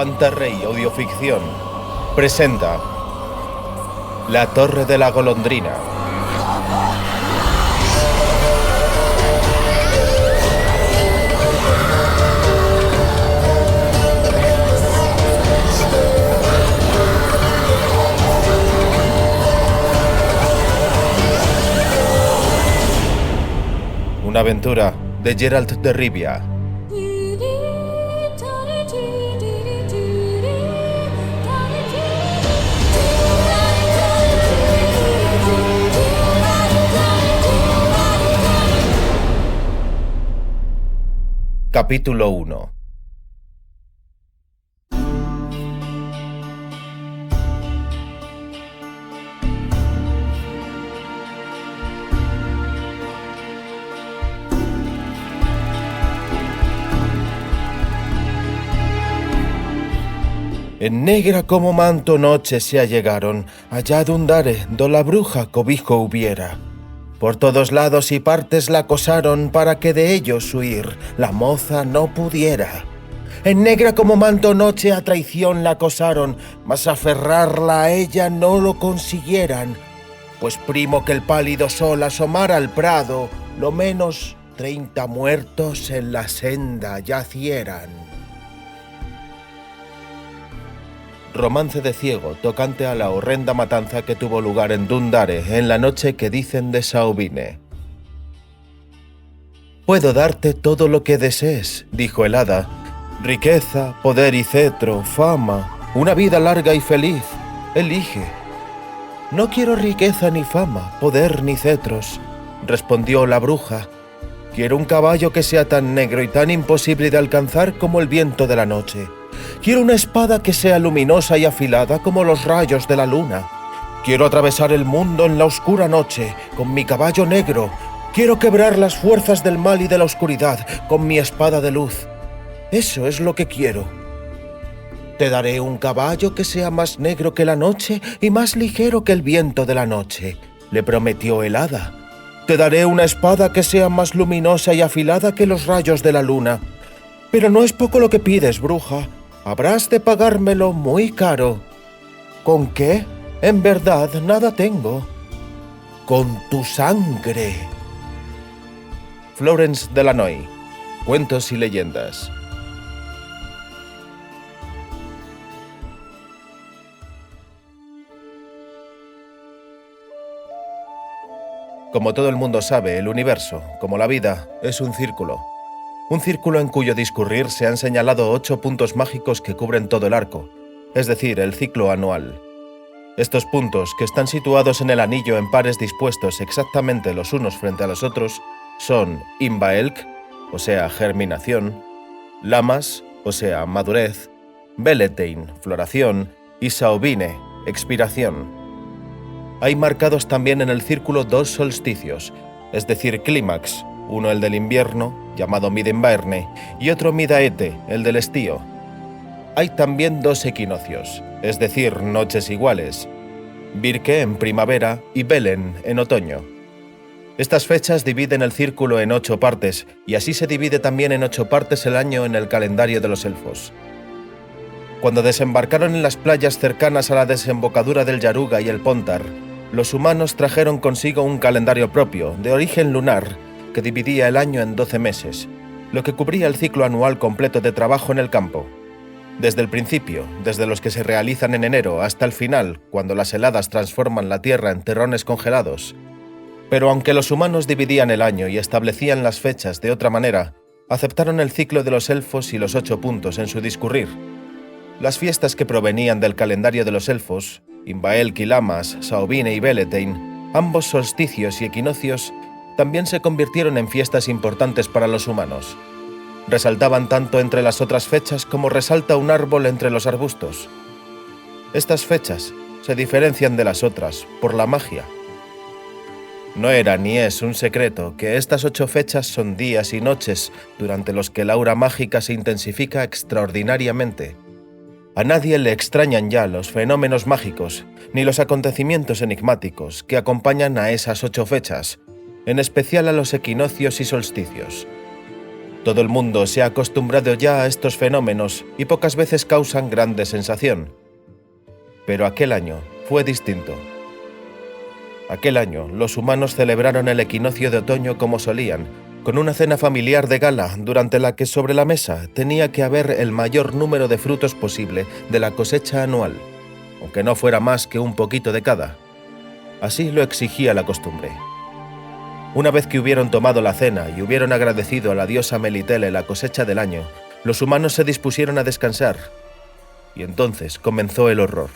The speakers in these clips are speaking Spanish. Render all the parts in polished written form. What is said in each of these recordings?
Fantarrey Audioficción presenta La Torre de la Golondrina. Una aventura de Geralt de Rivia. Capítulo 1. En negra como manto noche se allegaron, allá Dundare, do la bruja cobijo hubiera. Por todos lados y partes la acosaron, para que de ellos huir la moza no pudiera. En negra como manto noche a traición la acosaron, mas aferrarla a ella no lo consiguieran. Pues primo que el pálido sol asomara al prado, lo menos 30 muertos en la senda yacieran. Romance de ciego tocante a la horrenda matanza que tuvo lugar en Dundare en la noche que dicen de Sauvine. «Puedo darte todo lo que desees», dijo el hada. «Riqueza, poder y cetro, fama, una vida larga y feliz. Elige». «No quiero riqueza ni fama, poder ni cetros», respondió la bruja. «Quiero un caballo que sea tan negro y tan imposible de alcanzar como el viento de la noche. Quiero una espada que sea luminosa y afilada como los rayos de la luna. Quiero atravesar el mundo en la oscura noche con mi caballo negro. Quiero quebrar las fuerzas del mal y de la oscuridad con mi espada de luz. Eso es lo que quiero. Te daré un caballo que sea más negro que la noche y más ligero que el viento de la noche», le prometió el hada. «Te daré una espada que sea más luminosa y afilada que los rayos de la luna. Pero no es poco lo que pides, bruja. Habrás de pagármelo muy caro». «¿Con qué? En verdad, nada tengo». «Con tu sangre». Florence Delanoy, Cuentos y leyendas. Como todo el mundo sabe, el universo, como la vida, es un círculo. Un círculo en cuyo discurrir se han señalado 8 puntos mágicos que cubren todo el arco, es decir, el ciclo anual. Estos puntos, que están situados en el anillo en pares dispuestos exactamente los unos frente a los otros, son Imbaelc, o sea, germinación, Lamas, o sea, madurez, Belletein, floración, y Sauvine, expiración. Hay marcados también en el círculo 2 solsticios, es decir, clímax, uno el del invierno, llamado Midinvaerne, y otro Midaete, el del estío. Hay también 2 equinoccios, es decir, noches iguales, Birke en primavera y Belen en otoño. Estas fechas dividen el círculo en 8 partes, y así se divide también en 8 partes el año en el calendario de los elfos. Cuando desembarcaron en las playas cercanas a la desembocadura del Yaruga y el Pontar, los humanos trajeron consigo un calendario propio, de origen lunar, que dividía el año en 12 meses, lo que cubría el ciclo anual completo de trabajo en el campo. Desde el principio, desde los que se realizan en enero, hasta el final, cuando las heladas transforman la tierra en terrones congelados. Pero aunque los humanos dividían el año y establecían las fechas de otra manera, aceptaron el ciclo de los elfos y los 8 puntos en su discurrir. Las fiestas que provenían del calendario de los elfos, Imbaelc y Lamas, Sauvine y Belletein, ambos solsticios y equinoccios, también se convirtieron en fiestas importantes para los humanos. Resaltaban tanto entre las otras fechas como resalta un árbol entre los arbustos. Estas fechas se diferencian de las otras por la magia. No era ni es un secreto que estas 8 fechas son días y noches durante los que la aura mágica se intensifica extraordinariamente. A nadie le extrañan ya los fenómenos mágicos ni los acontecimientos enigmáticos que acompañan a esas 8 fechas, en especial a los equinoccios y solsticios. Todo el mundo se ha acostumbrado ya a estos fenómenos y pocas veces causan grande sensación. Pero aquel año fue distinto. Aquel año, los humanos celebraron el equinoccio de otoño como solían, con una cena familiar de gala durante la que sobre la mesa tenía que haber el mayor número de frutos posible de la cosecha anual, aunque no fuera más que un poquito de cada. Así lo exigía la costumbre. Una vez que hubieron tomado la cena y hubieron agradecido a la diosa Melitele la cosecha del año, los humanos se dispusieron a descansar, y entonces comenzó el horror.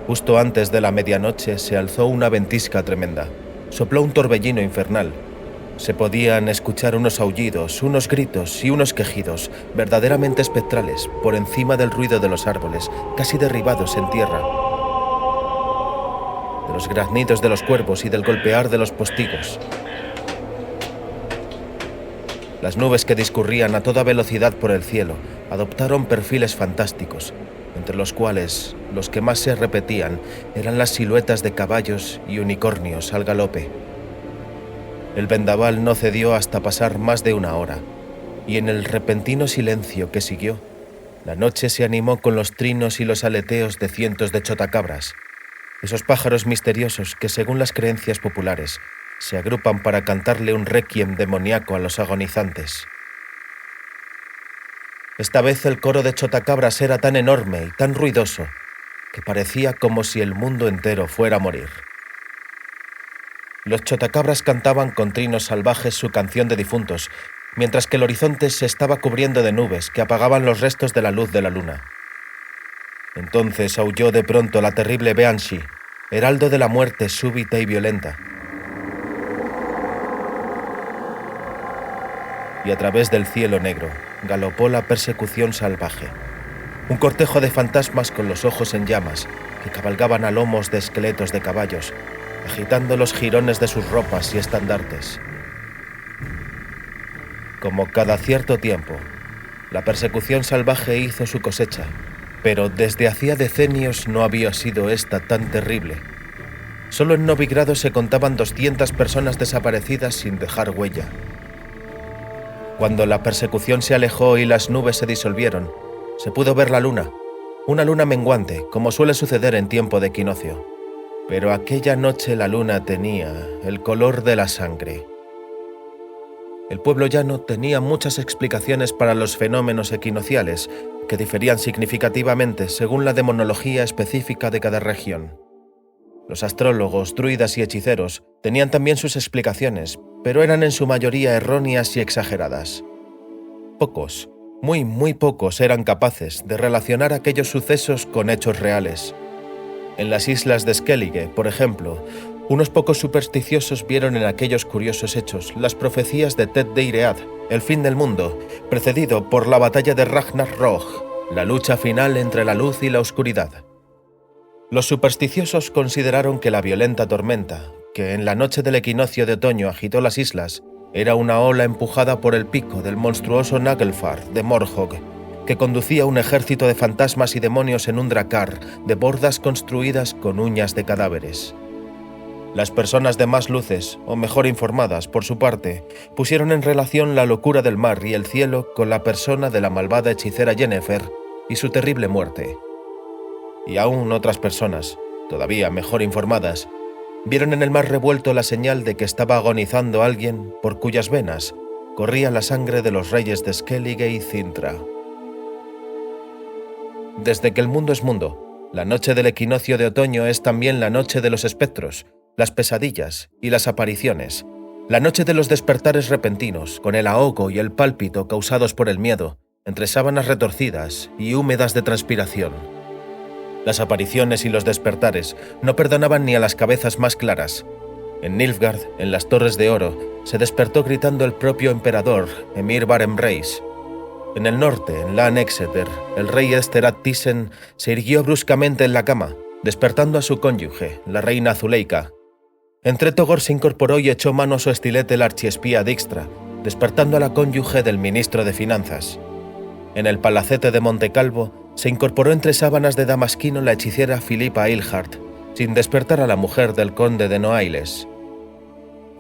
Justo antes de la medianoche se alzó una ventisca tremenda. Sopló un torbellino infernal. Se podían escuchar unos aullidos, unos gritos y unos quejidos verdaderamente espectrales por encima del ruido de los árboles, casi derribados en tierra, de los graznidos de los cuervos y del golpear de los postigos. Las nubes que discurrían a toda velocidad por el cielo adoptaron perfiles fantásticos, entre los cuales los que más se repetían eran las siluetas de caballos y unicornios al galope. El vendaval no cedió hasta pasar más de una hora, y en el repentino silencio que siguió, la noche se animó con los trinos y los aleteos de cientos de chotacabras, esos pájaros misteriosos que, según las creencias populares, se agrupan para cantarle un requiem demoníaco a los agonizantes. Esta vez el coro de chotacabras era tan enorme y tan ruidoso que parecía como si el mundo entero fuera a morir. Los chotacabras cantaban con trinos salvajes su canción de difuntos, mientras que el horizonte se estaba cubriendo de nubes que apagaban los restos de la luz de la luna. Entonces aulló de pronto la terrible Banshee, heraldo de la muerte súbita y violenta. Y a través del cielo negro galopó la persecución salvaje. Un cortejo de fantasmas con los ojos en llamas que cabalgaban a lomos de esqueletos de caballos, agitando los jirones de sus ropas y estandartes. Como cada cierto tiempo, la persecución salvaje hizo su cosecha, pero desde hacía decenios no había sido esta tan terrible. Solo en Novigrado se contaban 200 personas desaparecidas sin dejar huella. Cuando la persecución se alejó y las nubes se disolvieron, se pudo ver la luna, una luna menguante, como suele suceder en tiempo de equinoccio. Pero aquella noche la luna tenía el color de la sangre. El pueblo llano tenía muchas explicaciones para los fenómenos equinociales, que diferían significativamente según la demonología específica de cada región. Los astrólogos, druidas y hechiceros tenían también sus explicaciones, pero eran en su mayoría erróneas y exageradas. Pocos, muy pocos eran capaces de relacionar aquellos sucesos con hechos reales. En las islas de Skellige, por ejemplo, unos pocos supersticiosos vieron en aquellos curiosos hechos las profecías de Ted de Iread, el fin del mundo, precedido por la batalla de Ragnarök, la lucha final entre la luz y la oscuridad. Los supersticiosos consideraron que la violenta tormenta, que en la noche del equinoccio de otoño agitó las islas, era una ola empujada por el pico del monstruoso Nagelfar de Morhog, que conducía un ejército de fantasmas y demonios en un dracar de bordas construidas con uñas de cadáveres. Las personas de más luces, o mejor informadas por su parte, pusieron en relación la locura del mar y el cielo con la persona de la malvada hechicera Yennefer y su terrible muerte. Y aún otras personas, todavía mejor informadas, vieron en el mar revuelto la señal de que estaba agonizando alguien por cuyas venas corría la sangre de los reyes de Skellige y Cintra. Desde que el mundo es mundo, la noche del equinoccio de otoño es también la noche de los espectros, las pesadillas y las apariciones, la noche de los despertares repentinos, con el ahogo y el pálpito causados por el miedo, entre sábanas retorcidas y húmedas de transpiración. Las apariciones y los despertares no perdonaban ni a las cabezas más claras. En Nilfgaard, en las Torres de Oro, se despertó gritando el propio emperador, Emir Barenreis. En el norte, en Lan Exeter, el rey Esterat Thyssen se irguió bruscamente en la cama, despertando a su cónyuge, la reina Zuleika. En Tretogor se incorporó y echó mano a su estilete el archiespía Dijkstra, despertando a la cónyuge del ministro de Finanzas. En el palacete de Montecalvo se incorporó entre sábanas de damasquino la hechicera Filipa Eilhart, sin despertar a la mujer del conde de Noailles.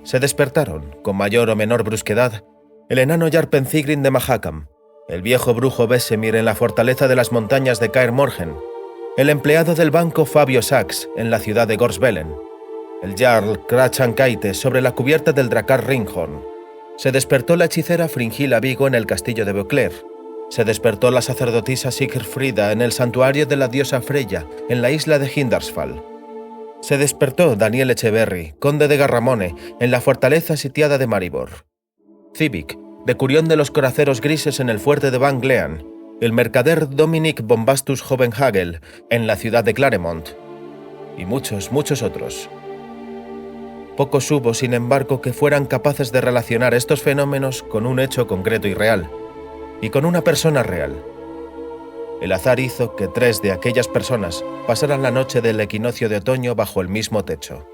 Se despertaron, con mayor o menor brusquedad, el enano Yarpenthigrin de Mahakam, el viejo brujo Vesemir en la fortaleza de las montañas de Kaer Morhen, el empleado del banco Fabio Sachs en la ciudad de Gorsbellen, el Jarl Krachankaite sobre la cubierta del Drakkar Ringhorn. Se despertó la hechicera Fringilla Vigo en el castillo de Beauclair. Se despertó la sacerdotisa Sigfrida en el santuario de la diosa Freya en la isla de Hindarsfall. Se despertó Daniel Echeverry, conde de Garramone, en la fortaleza sitiada de Maribor. Civic, decurión de los coraceros grises en el fuerte de Van Glean, el mercader Dominic Bombastus Hovenhagel en la ciudad de Claremont, y muchos, muchos otros. Pocos hubo, sin embargo, que fueran capaces de relacionar estos fenómenos con un hecho concreto y real, y con una persona real. El azar hizo que 3 de aquellas personas pasaran la noche del equinoccio de otoño bajo el mismo techo,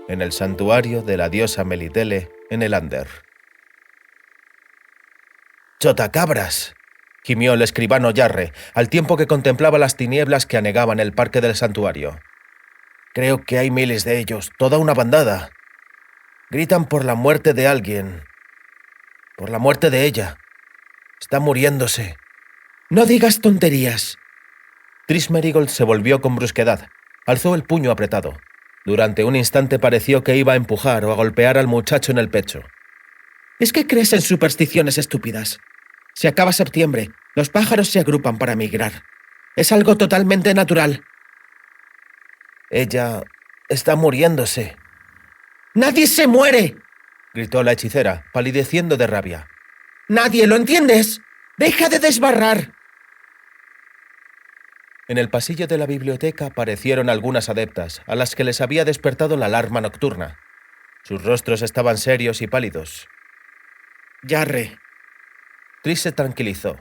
en el santuario de la diosa Melitele en el Ander. «¡Chotacabras!», gimió el escribano Yarre, al tiempo que contemplaba las tinieblas que anegaban el parque del santuario. «Creo que hay miles de ellos, toda una bandada. Gritan por la muerte de alguien. Por la muerte de ella. Está muriéndose». «No digas tonterías». Triss Merigold se volvió con brusquedad. Alzó el puño apretado. Durante un instante pareció que iba a empujar o a golpear al muchacho en el pecho. «¿Es que crees en supersticiones estúpidas? Si acaba septiembre, los pájaros se agrupan para migrar. Es algo totalmente natural». «Ella está muriéndose». «¡Nadie se muere!», gritó la hechicera, palideciendo de rabia. «¡Nadie, lo entiendes! ¡Deja de desbarrar!». En el pasillo de la biblioteca aparecieron algunas adeptas, a las que les había despertado la alarma nocturna. Sus rostros estaban serios y pálidos. «Yarre». Triss se tranquilizó.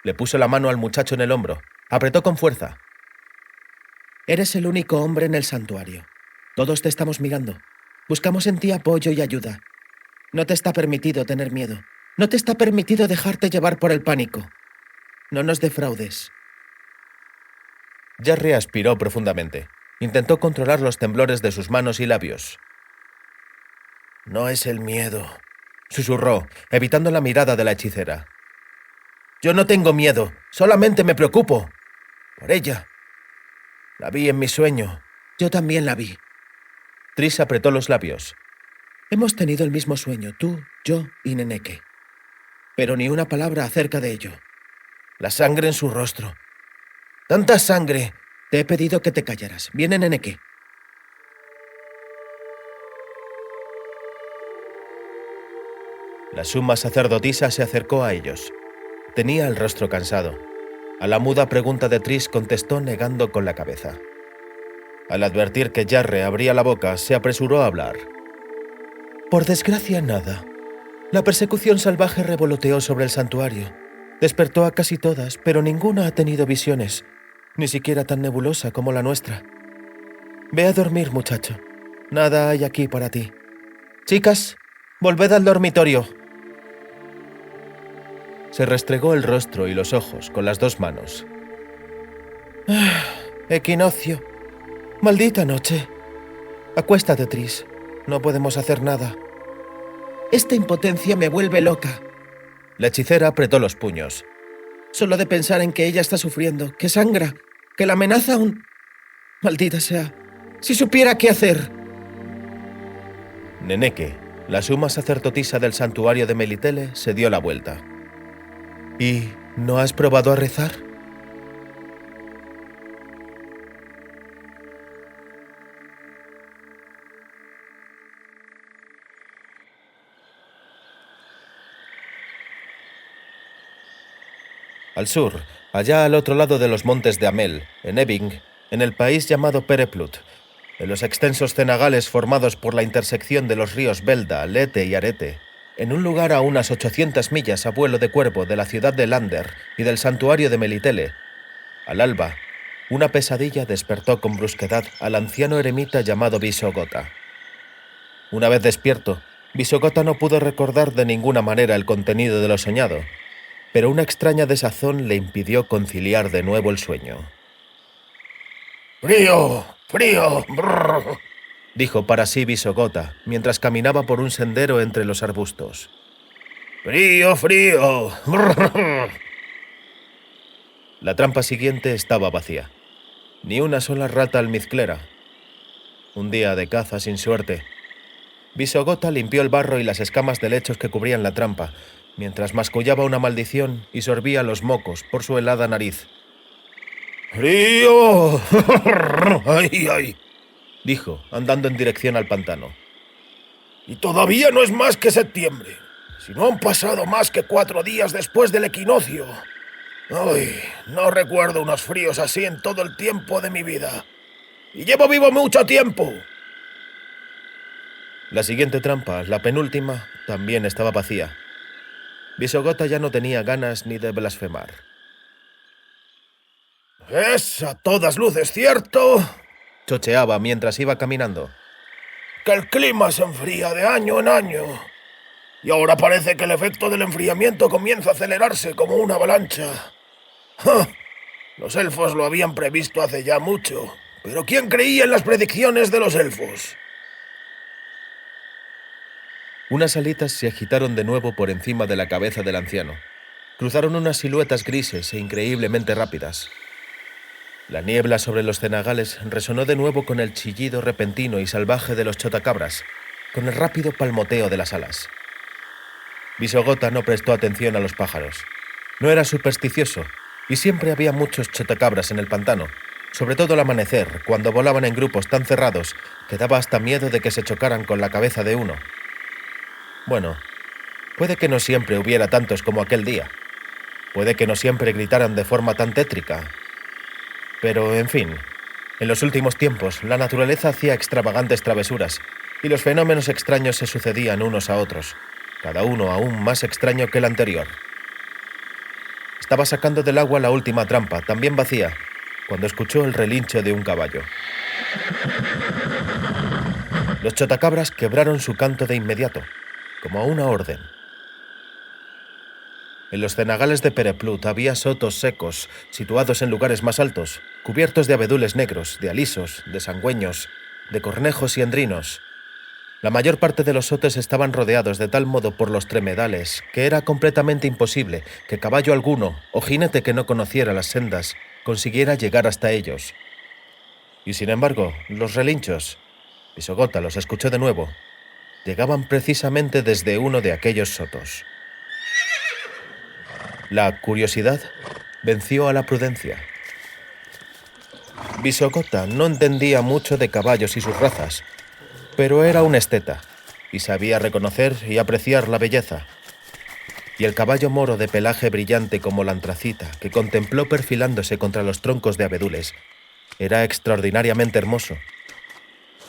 Le puso la mano al muchacho en el hombro. Apretó con fuerza. «Eres el único hombre en el santuario. Todos te estamos mirando. Buscamos en ti apoyo y ayuda. No te está permitido tener miedo. No te está permitido dejarte llevar por el pánico. No nos defraudes». Yarre aspiró profundamente. Intentó controlar los temblores de sus manos y labios. «No es el miedo», susurró, evitando la mirada de la hechicera. «Yo no tengo miedo, solamente me preocupo. Por ella. La vi en mi sueño». «Yo también la vi». Triss apretó los labios. «Hemos tenido el mismo sueño, tú, yo y Neneke. Pero ni una palabra acerca de ello». La sangre en su rostro. ¡Tanta sangre! Te he pedido que te callaras. Viene Neneke. La suma sacerdotisa se acercó a ellos. Tenía el rostro cansado. A la muda pregunta de Triss contestó negando con la cabeza. Al advertir que Yarre abría la boca, se apresuró a hablar. «Por desgracia, nada. La persecución salvaje revoloteó sobre el santuario. Despertó a casi todas, pero ninguna ha tenido visiones, ni siquiera tan nebulosa como la nuestra. Ve a dormir, muchacho. Nada hay aquí para ti. Chicas, volved al dormitorio». Se restregó el rostro y los ojos con las 2 manos. «Equinoccio. Maldita noche. Acuéstate, Triss. No podemos hacer nada». «Esta impotencia me vuelve loca». La hechicera apretó los puños. «Solo de pensar en que ella está sufriendo, que sangra, que la amenaza aún... Maldita sea. Si supiera qué hacer». Neneke, la suma sacerdotisa del santuario de Melitele, se dio la vuelta. «¿Y no has probado a rezar?». Al sur, allá al otro lado de los montes de Amel, en Ebbing, en el país llamado Pereplut, en los extensos cenagales formados por la intersección de los ríos Belda, Lete y Arete, en un lugar a unas 800 millas a vuelo de cuervo de la ciudad de Lander y del santuario de Melitele, al alba, una pesadilla despertó con brusquedad al anciano eremita llamado Visogota. Una vez despierto, Visogota no pudo recordar de ninguna manera el contenido de lo soñado, pero una extraña desazón le impidió conciliar de nuevo el sueño. «¡Frío! ¡Frío! Brrr», dijo para sí Visogota, mientras caminaba por un sendero entre los arbustos. ¡Frío, frío! La trampa siguiente estaba vacía. Ni una sola rata almizclera. Un día de caza sin suerte. Visogota limpió el barro y las escamas de lechos que cubrían la trampa, mientras mascullaba una maldición y sorbía los mocos por su helada nariz. ¡Frío! ¡Ay, ay! Dijo, andando en dirección al pantano. Y todavía no es más que septiembre. Si no han pasado más que 4 días después del equinoccio. Ay, no recuerdo unos fríos así en todo el tiempo de mi vida. Y llevo vivo mucho tiempo. La siguiente trampa, la penúltima, también estaba vacía. Visogota ya no tenía ganas ni de blasfemar. «Es a todas luces cierto», chocheaba mientras iba caminando, «que el clima se enfría de año en año. Y ahora parece que el efecto del enfriamiento comienza a acelerarse como una avalancha. ¡Ja! Los elfos lo habían previsto hace ya mucho, pero ¿quién creía en las predicciones de los elfos?» Unas alitas se agitaron de nuevo por encima de la cabeza del anciano. Cruzaron unas siluetas grises e increíblemente rápidas. La niebla sobre los cenagales resonó de nuevo con el chillido repentino y salvaje de los chotacabras, con el rápido palmoteo de las alas. Visogota no prestó atención a los pájaros. No era supersticioso, y siempre había muchos chotacabras en el pantano, sobre todo al amanecer, cuando volaban en grupos tan cerrados que daba hasta miedo de que se chocaran con la cabeza de uno. Bueno, puede que no siempre hubiera tantos como aquel día. Puede que no siempre gritaran de forma tan tétrica. Pero, en fin, en los últimos tiempos la naturaleza hacía extravagantes travesuras y los fenómenos extraños se sucedían unos a otros, cada uno aún más extraño que el anterior. Estaba sacando del agua la última trampa, también vacía, cuando escuchó el relincho de un caballo. Los chotacabras quebraron su canto de inmediato, como a una orden. En los cenagales de Pereplut había sotos secos, situados en lugares más altos, cubiertos de abedules negros, de alisos, de sangüeños, de cornejos y endrinos. La mayor parte de los sotes estaban rodeados de tal modo por los tremedales que era completamente imposible que caballo alguno o jinete que no conociera las sendas consiguiera llegar hasta ellos. Y sin embargo, los relinchos, Visogota los escuchó de nuevo, llegaban precisamente desde uno de aquellos sotos. La curiosidad venció a la prudencia. Visogota no entendía mucho de caballos y sus razas, pero era un esteta y sabía reconocer y apreciar la belleza. Y el caballo moro de pelaje brillante como la antracita, que contempló perfilándose contra los troncos de abedules, era extraordinariamente hermoso.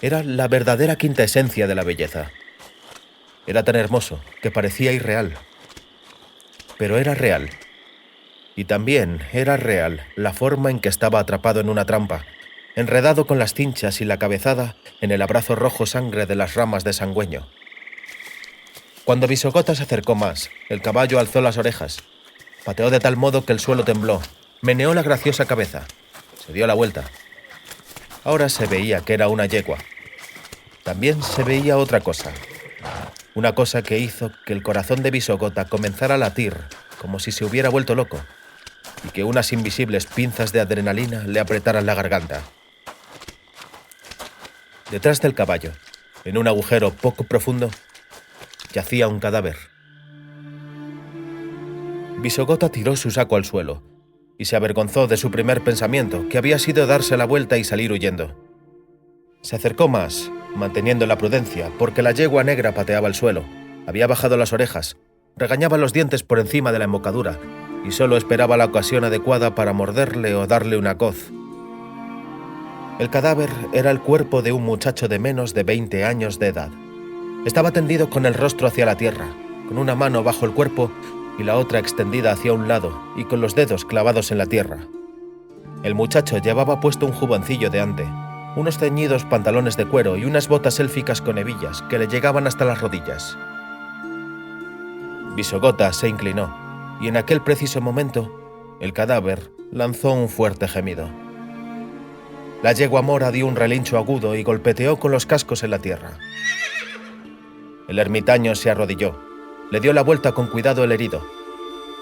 Era la verdadera quinta esencia de la belleza. Era tan hermoso que parecía irreal. Pero era real. Y también era real la forma en que estaba atrapado en una trampa, enredado con las cinchas y la cabezada en el abrazo rojo sangre de las ramas de sangüeño. Cuando Visogota se acercó más, el caballo alzó las orejas, pateó de tal modo que el suelo tembló, meneó la graciosa cabeza, se dio la vuelta. Ahora se veía que era una yegua. También se veía otra cosa. Una cosa que hizo que el corazón de Visogota comenzara a latir como si se hubiera vuelto loco y que unas invisibles pinzas de adrenalina le apretaran la garganta. Detrás del caballo, en un agujero poco profundo, yacía un cadáver. Visogota tiró su saco al suelo y se avergonzó de su primer pensamiento, que había sido darse la vuelta y salir huyendo. Se acercó más, manteniendo la prudencia, porque la yegua negra pateaba el suelo, había bajado las orejas, regañaba los dientes por encima de la embocadura y solo esperaba la ocasión adecuada para morderle o darle una coz. El cadáver era el cuerpo de un muchacho de menos de 20 años de edad. Estaba tendido con el rostro hacia la tierra, con una mano bajo el cuerpo y la otra extendida hacia un lado y con los dedos clavados en la tierra. El muchacho llevaba puesto un juboncillo de ante, unos ceñidos pantalones de cuero y unas botas élficas con hebillas que le llegaban hasta las rodillas. Visogota se inclinó y en aquel preciso momento el cadáver lanzó un fuerte gemido. La yegua mora dio un relincho agudo y golpeteó con los cascos en la tierra. El ermitaño se arrodilló, le dio la vuelta con cuidado al herido,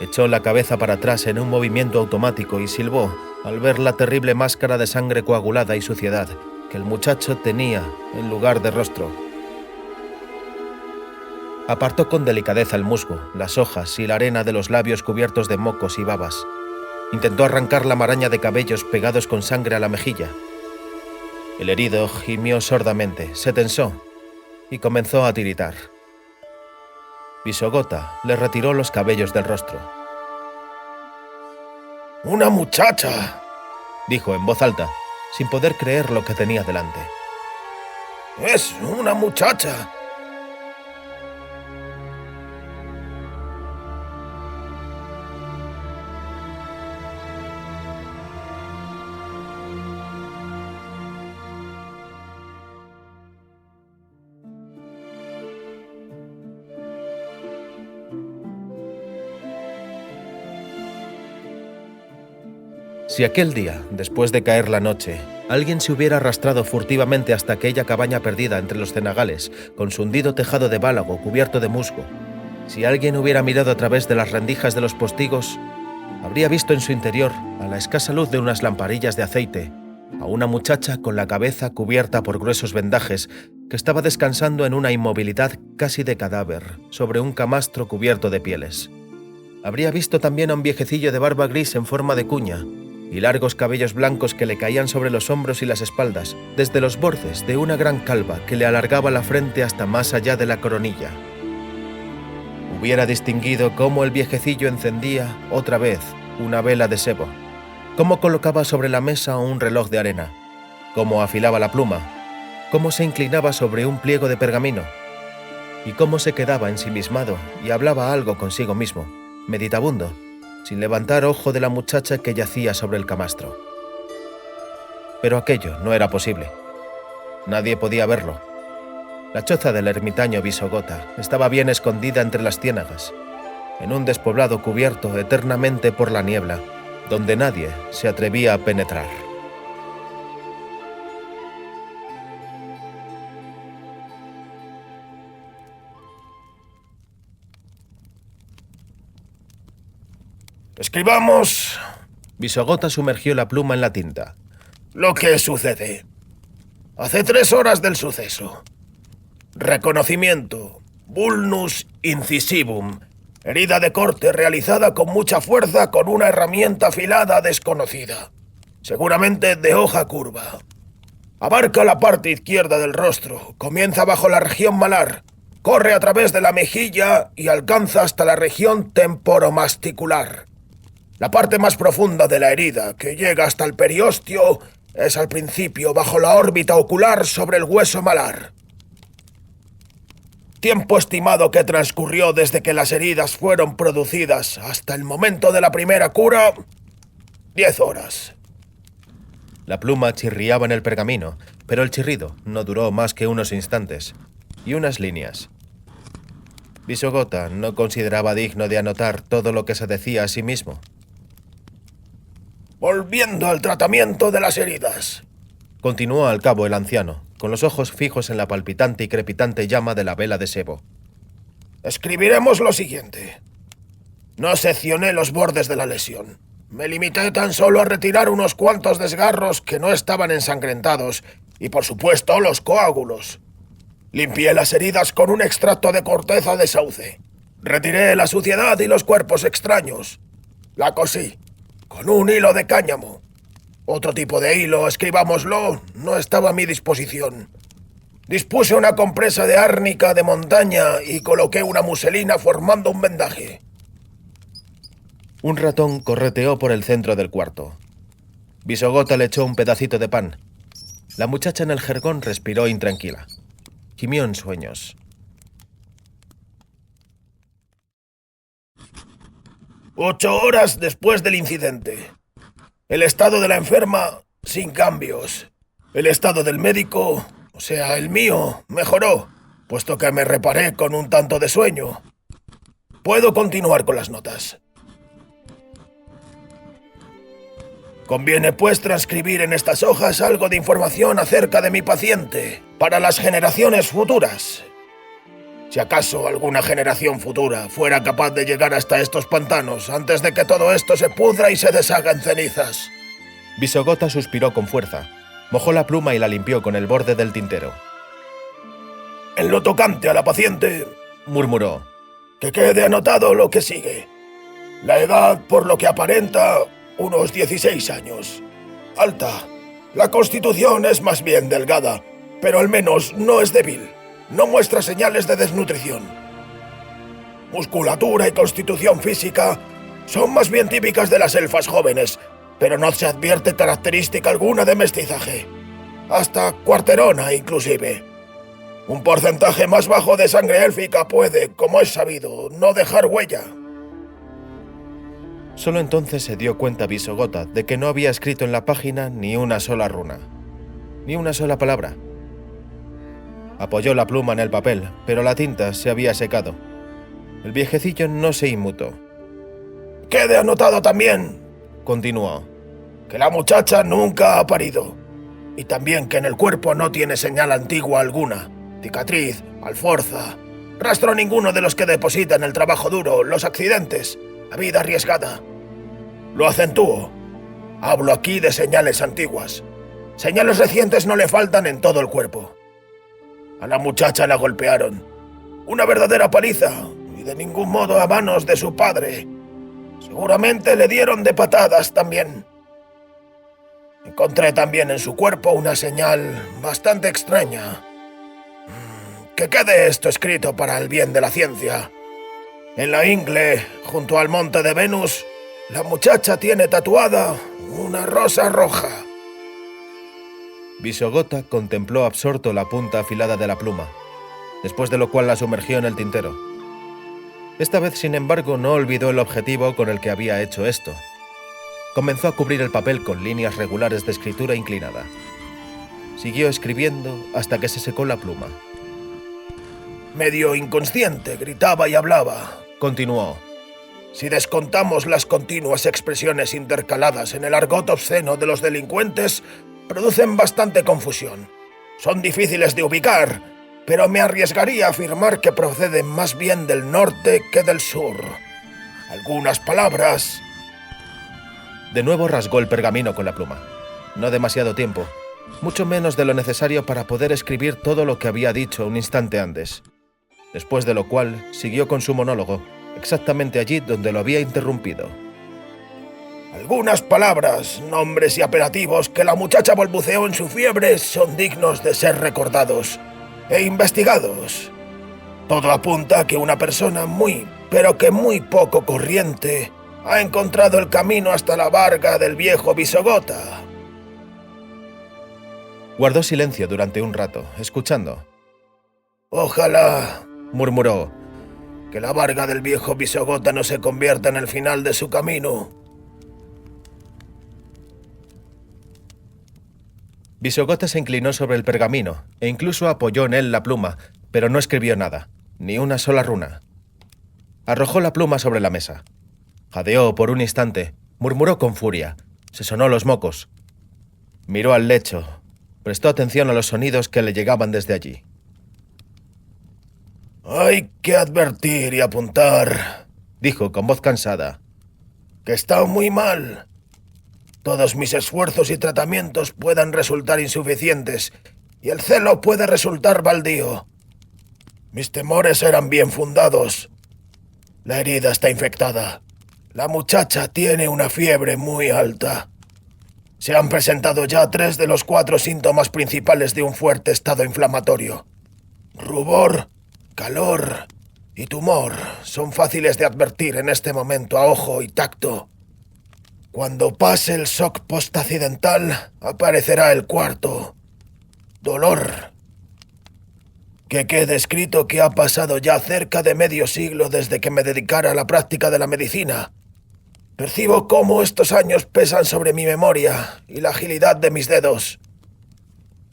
echó la cabeza para atrás en un movimiento automático y silbó al ver la terrible máscara de sangre coagulada y suciedad que el muchacho tenía en lugar de rostro. Apartó con delicadeza el musgo, las hojas y la arena de los labios cubiertos de mocos y babas. Intentó arrancar la maraña de cabellos pegados con sangre a la mejilla. El herido gimió sordamente, se tensó y comenzó a tiritar. Visogota le retiró los cabellos del rostro. «¡Una muchacha!», dijo en voz alta, sin poder creer lo que tenía delante. «¡Es una muchacha!». Si aquel día, después de caer la noche, alguien se hubiera arrastrado furtivamente hasta aquella cabaña perdida entre los cenagales, con su hundido tejado de bálago cubierto de musgo, si alguien hubiera mirado a través de las rendijas de los postigos, habría visto en su interior, a la escasa luz de unas lamparillas de aceite, a una muchacha con la cabeza cubierta por gruesos vendajes que estaba descansando en una inmovilidad casi de cadáver sobre un camastro cubierto de pieles. Habría visto también a un viejecillo de barba gris en forma de cuña y largos cabellos blancos que le caían sobre los hombros y las espaldas, desde los bordes de una gran calva que le alargaba la frente hasta más allá de la coronilla. Hubiera distinguido cómo el viejecillo encendía, otra vez, una vela de sebo, cómo colocaba sobre la mesa un reloj de arena, cómo afilaba la pluma, cómo se inclinaba sobre un pliego de pergamino, y cómo se quedaba ensimismado y hablaba algo consigo mismo, meditabundo, sin levantar ojo de la muchacha que yacía sobre el camastro. Pero aquello no era posible. Nadie podía verlo. La choza del ermitaño Visogota estaba bien escondida entre las ciénagas, en un despoblado cubierto eternamente por la niebla, donde nadie se atrevía a penetrar. «Escribamos», Visogota sumergió la pluma en la tinta, «lo que sucede. Hace 3 horas del suceso. Reconocimiento. Vulnus incisivum. Herida de corte realizada con mucha fuerza con una herramienta afilada desconocida. Seguramente de hoja curva. Abarca la parte izquierda del rostro. Comienza bajo la región malar. Corre a través de la mejilla y alcanza hasta la región temporomasticular. La parte más profunda de la herida, que llega hasta el periósteo, es al principio bajo la órbita ocular sobre el hueso malar. Tiempo estimado que transcurrió desde que las heridas fueron producidas hasta el momento de la primera cura, 10 horas. La pluma chirriaba en el pergamino, pero el chirrido no duró más que unos instantes, y unas líneas. Visogota no consideraba digno de anotar todo lo que se decía a sí mismo. «Volviendo al tratamiento de las heridas», continuó al cabo el anciano, con los ojos fijos en la palpitante y crepitante llama de la vela de sebo. «Escribiremos lo siguiente. No seccioné los bordes de la lesión. Me limité tan solo a retirar unos cuantos desgarros que no estaban ensangrentados y, por supuesto, los coágulos. Limpié las heridas con un extracto de corteza de sauce. Retiré la suciedad y los cuerpos extraños. La cosí con un hilo de cáñamo. Otro tipo de hilo, escribámoslo, no estaba a mi disposición. Dispuse una compresa de árnica de montaña y coloqué una muselina formando un vendaje». Un ratón correteó por el centro del cuarto. Visogota le echó un pedacito de pan. La muchacha en el jergón respiró intranquila. Gimió en sueños. 8 horas después del incidente. El estado de la enferma, sin cambios. El estado del médico, o sea, el mío, mejoró, puesto que me reparé con un tanto de sueño. Puedo continuar con las notas. Conviene pues transcribir en estas hojas algo de información acerca de mi paciente, para las generaciones futuras. Si acaso alguna generación futura fuera capaz de llegar hasta estos pantanos antes de que todo esto se pudra y se deshaga en cenizas. Visogota suspiró con fuerza, mojó la pluma y la limpió con el borde del tintero. En lo tocante a la paciente, murmuró, que quede anotado lo que sigue. La edad, por lo que aparenta, unos 16 años. Alta. La constitución es más bien delgada, pero al menos no es débil. No muestra señales de desnutrición. Musculatura y constitución física son más bien típicas de las elfas jóvenes, pero no se advierte característica alguna de mestizaje. Hasta cuarterona, inclusive. Un porcentaje más bajo de sangre élfica puede, como es sabido, no dejar huella. Solo entonces se dio cuenta Visogota de que no había escrito en la página ni una sola runa, ni una sola palabra. Apoyó la pluma en el papel, pero la tinta se había secado. El viejecillo no se inmutó. «Quede anotado también», continuó, «que la muchacha nunca ha parido, y también que en el cuerpo no tiene señal antigua alguna, cicatriz, alforza, rastro ninguno de los que depositan el trabajo duro, los accidentes, la vida arriesgada. Lo acentúo. Hablo aquí de señales antiguas. Señales recientes no le faltan en todo el cuerpo. A la muchacha la golpearon. Una verdadera paliza, y de ningún modo a manos de su padre. Seguramente le dieron de patadas también. Encontré también en su cuerpo una señal bastante extraña. Que quede esto escrito para el bien de la ciencia. En la ingle, junto al monte de Venus, la muchacha tiene tatuada una rosa roja. Visogota contempló absorto la punta afilada de la pluma, después de lo cual la sumergió en el tintero. Esta vez, sin embargo, no olvidó el objetivo con el que había hecho esto. Comenzó a cubrir el papel con líneas regulares de escritura inclinada. Siguió escribiendo hasta que se secó la pluma. Medio inconsciente, gritaba y hablaba. Continuó. Si descontamos las continuas expresiones intercaladas en el argot obsceno de los delincuentes, producen bastante confusión. Son difíciles de ubicar, pero me arriesgaría a afirmar que proceden más bien del norte que del sur. Algunas palabras... De nuevo rasgó el pergamino con la pluma. No demasiado tiempo, mucho menos de lo necesario para poder escribir todo lo que había dicho un instante antes. Después de lo cual siguió con su monólogo, exactamente allí donde lo había interrumpido. Algunas palabras, nombres y apelativos que la muchacha balbuceó en su fiebre son dignos de ser recordados e investigados. Todo apunta a que una persona muy, pero que muy poco corriente ha encontrado el camino hasta la varga del viejo Visogota. Guardó silencio durante un rato, escuchando. Ojalá, murmuró, que la varga del viejo Visogota no se convierta en el final de su camino. Visogota se inclinó sobre el pergamino e incluso apoyó en él la pluma, pero no escribió nada, ni una sola runa. Arrojó la pluma sobre la mesa. Jadeó por un instante, murmuró con furia, se sonó los mocos. Miró al lecho, prestó atención a los sonidos que le llegaban desde allí. «Hay que advertir y apuntar», dijo con voz cansada, «que está muy mal. Todos mis esfuerzos y tratamientos puedan resultar insuficientes y el celo puede resultar baldío. Mis temores eran bien fundados. La herida está infectada. La muchacha tiene una fiebre muy alta. Se han presentado ya 3 de los 4 síntomas principales de un fuerte estado inflamatorio. Rubor, calor y tumor son fáciles de advertir en este momento a ojo y tacto. Cuando pase el shock postaccidental, aparecerá el cuarto. Dolor. Que quede escrito que ha pasado ya cerca de medio siglo desde que me dedicara a la práctica de la medicina. Percibo cómo estos años pesan sobre mi memoria y la agilidad de mis dedos.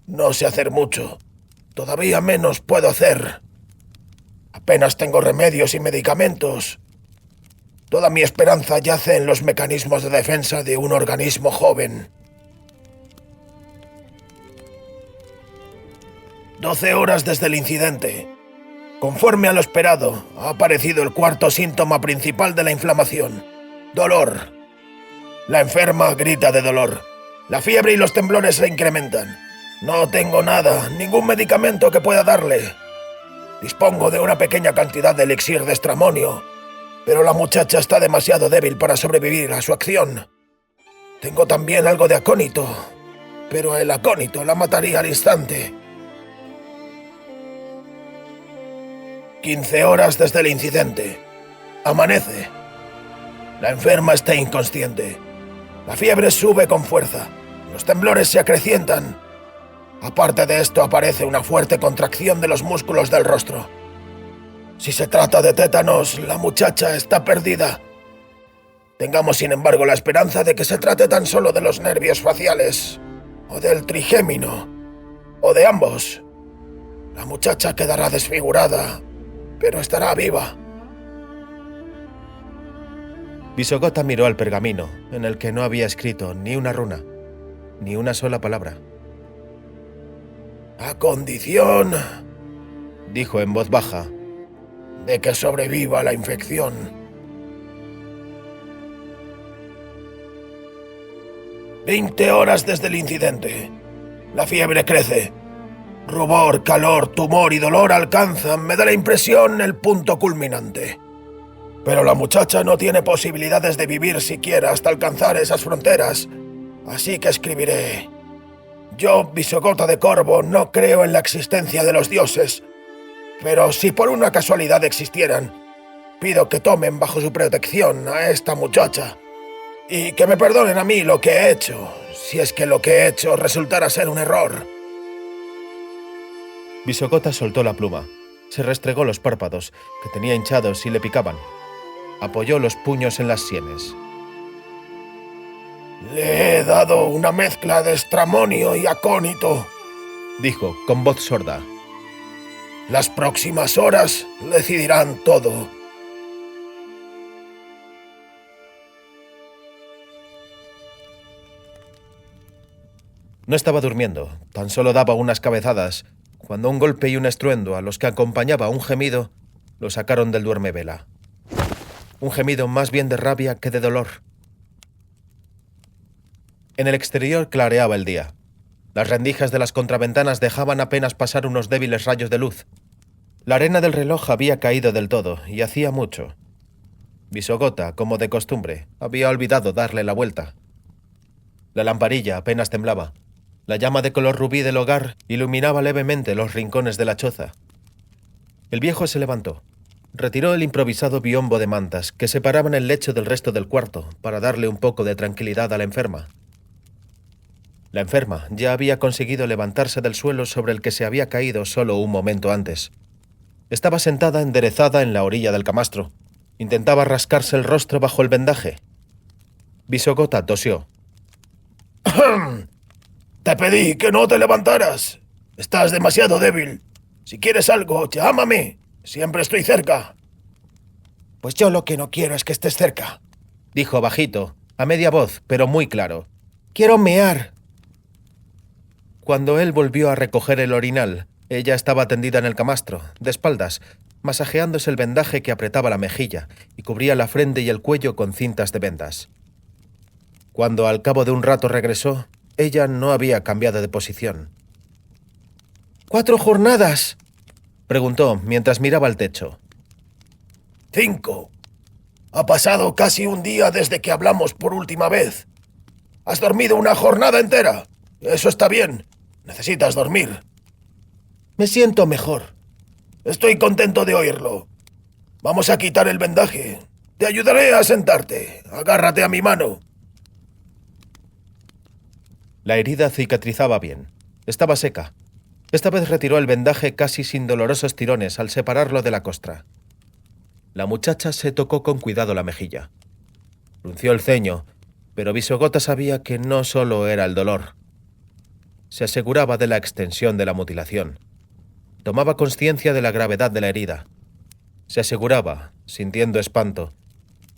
No sé hacer mucho. Todavía menos puedo hacer. Apenas tengo remedios y medicamentos. Toda mi esperanza yace en los mecanismos de defensa de un organismo joven. 12 horas desde el incidente. Conforme a lo esperado, ha aparecido el cuarto síntoma principal de la inflamación: dolor. La enferma grita de dolor. La fiebre y los temblores se incrementan. No tengo nada, ningún medicamento que pueda darle. Dispongo de una pequeña cantidad de elixir de estramonio, pero la muchacha está demasiado débil para sobrevivir a su acción. Tengo también algo de acónito, pero el acónito la mataría al instante. 15 horas desde el incidente. Amanece. La enferma está inconsciente. La fiebre sube con fuerza. Los temblores se acrecientan. Aparte de esto, aparece una fuerte contracción de los músculos del rostro. Si se trata de tétanos, la muchacha está perdida. Tengamos, sin embargo, la esperanza de que se trate tan solo de los nervios faciales, o del trigémino, o de ambos. La muchacha quedará desfigurada, pero estará viva. Visogota miró al pergamino, en el que no había escrito ni una runa, ni una sola palabra. A condición, dijo en voz baja, de que sobreviva la infección. 20 horas desde el incidente. La fiebre crece. Rubor, calor, tumor y dolor alcanzan, me da la impresión, el punto culminante. Pero la muchacha no tiene posibilidades de vivir siquiera hasta alcanzar esas fronteras, así que escribiré: yo, Visogota de Corvo, no creo en la existencia de los dioses, pero si por una casualidad existieran, pido que tomen bajo su protección a esta muchacha, y que me perdonen a mí lo que he hecho, si es que lo que he hecho resultara ser un error. Visogota soltó la pluma, se restregó los párpados, que tenía hinchados y le picaban. Apoyó los puños en las sienes. Le he dado una mezcla de estramonio y acónito, dijo con voz sorda. Las próximas horas decidirán todo. No estaba durmiendo, tan solo daba unas cabezadas, cuando un golpe y un estruendo a los que acompañaba un gemido lo sacaron del duermevela. Un gemido más bien de rabia que de dolor. En el exterior clareaba el día. Las rendijas de las contraventanas dejaban apenas pasar unos débiles rayos de luz. La arena del reloj había caído del todo, y hacía mucho. Visogota, como de costumbre, había olvidado darle la vuelta. La lamparilla apenas temblaba. La llama de color rubí del hogar iluminaba levemente los rincones de la choza. El viejo se levantó. Retiró el improvisado biombo de mantas que separaban el lecho del resto del cuarto para darle un poco de tranquilidad a la enferma. La enferma ya había conseguido levantarse del suelo sobre el que se había caído solo un momento antes. Estaba sentada enderezada en la orilla del camastro. Intentaba rascarse el rostro bajo el vendaje. Visogota tosió. Te pedí que no te levantaras. Estás demasiado débil. Si quieres algo, llámame. Siempre estoy cerca. Pues yo lo que no quiero es que estés cerca, dijo bajito, a media voz, pero muy claro. Quiero mear. Cuando él volvió a recoger el orinal, ella estaba tendida en el camastro, de espaldas, masajeándose el vendaje que apretaba la mejilla y cubría la frente y el cuello con cintas de vendas. Cuando al cabo de un rato regresó, ella no había cambiado de posición. «¿4 jornadas?» preguntó mientras miraba al techo. 5. Ha pasado casi un día desde que hablamos por última vez. Has dormido una jornada entera. Eso está bien. Necesitas dormir. Me siento mejor. Estoy contento de oírlo. Vamos a quitar el vendaje. Te ayudaré a sentarte. Agárrate a mi mano. La herida cicatrizaba bien. Estaba seca. Esta vez retiró el vendaje casi sin dolorosos tirones al separarlo de la costra. La muchacha se tocó con cuidado la mejilla. Frunció el ceño, pero Visogota sabía que no solo era el dolor. Se aseguraba de la extensión de la mutilación. Tomaba conciencia de la gravedad de la herida. Se aseguraba, sintiendo espanto,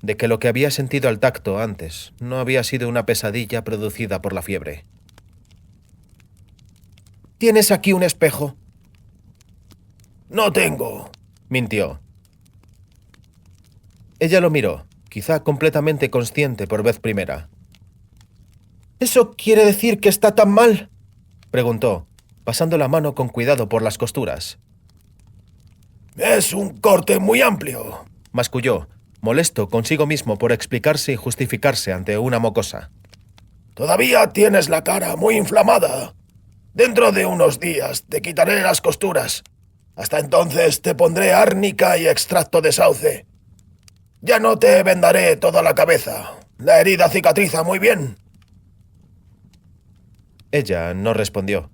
de que lo que había sentido al tacto antes no había sido una pesadilla producida por la fiebre. Tienes aquí un espejo. No tengo. Mintió. Ella lo miró, quizá completamente consciente por vez primera. ¿Eso quiere decir que está tan mal? Preguntó, pasando la mano con cuidado por las costuras. Es un corte muy amplio. Masculló, molesto consigo mismo por explicarse y justificarse ante una mocosa. Todavía tienes la cara muy inflamada. Dentro de unos días te quitaré las costuras. Hasta entonces te pondré árnica y extracto de sauce. Ya no te vendaré toda la cabeza. La herida cicatriza muy bien. Ella no respondió.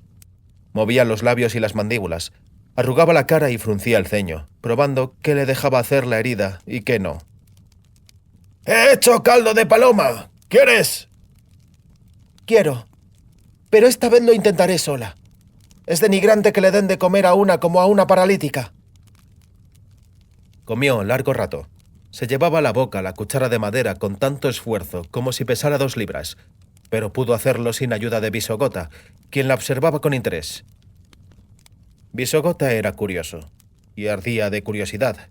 Movía los labios y las mandíbulas, arrugaba la cara y fruncía el ceño, probando qué le dejaba hacer la herida y qué no. ¡He hecho caldo de paloma! ¿Quieres? Quiero. Pero esta vez lo intentaré sola. Es denigrante que le den de comer a una como a una paralítica. Comió largo rato. Se llevaba a la boca la cuchara de madera con tanto esfuerzo como si pesara 2 libras, pero pudo hacerlo sin ayuda de Visogota, quien la observaba con interés. Visogota era curioso, y ardía de curiosidad.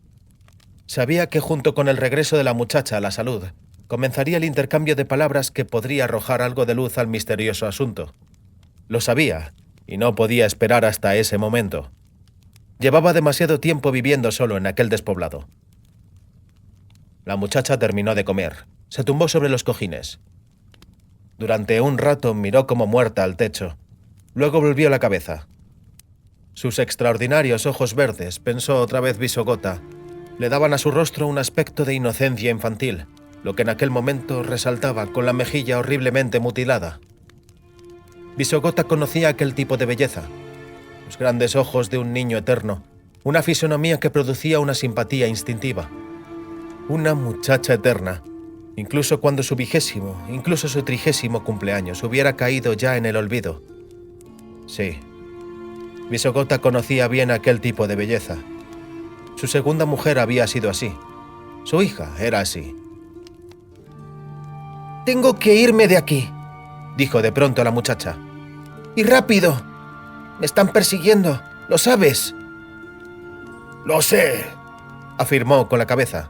Sabía que junto con el regreso de la muchacha a la salud, comenzaría el intercambio de palabras que podría arrojar algo de luz al misterioso asunto. Lo sabía, y no podía esperar hasta ese momento. Llevaba demasiado tiempo viviendo solo en aquel despoblado. La muchacha terminó de comer. Se tumbó sobre los cojines. Durante un rato miró como muerta al techo. Luego volvió la cabeza. Sus extraordinarios ojos verdes, pensó otra vez Visogota, le daban a su rostro un aspecto de inocencia infantil, lo que en aquel momento resaltaba con la mejilla horriblemente mutilada. Visogota conocía aquel tipo de belleza. Los grandes ojos de un niño eterno, una fisonomía que producía una simpatía instintiva. Una muchacha eterna, incluso cuando su 20º, incluso su 30º cumpleaños hubiera caído ya en el olvido. Sí, Visogota conocía bien aquel tipo de belleza. Su segunda mujer había sido así. Su hija era así. Tengo que irme de aquí, dijo de pronto la muchacha. ¡Y rápido! Me están persiguiendo, ¿lo sabes? Lo sé, afirmó con la cabeza.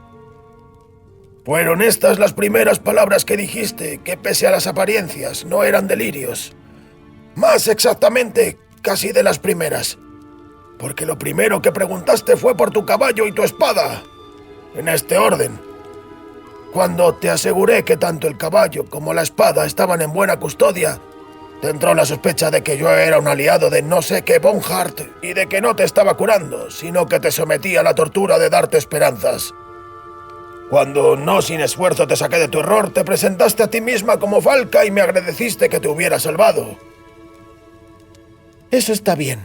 Fueron estas las primeras palabras que dijiste, que pese a las apariencias no eran delirios. Más exactamente, casi de las primeras. Porque lo primero que preguntaste fue por tu caballo y tu espada. En este orden. Cuando te aseguré que tanto el caballo como la espada estaban en buena custodia, te entró la sospecha de que yo era un aliado de no sé qué Bonhart y de que no te estaba curando, sino que te sometí a la tortura de darte esperanzas. Cuando no sin esfuerzo te saqué de tu error, te presentaste a ti misma como Falca y me agradeciste que te hubiera salvado. Eso está bien.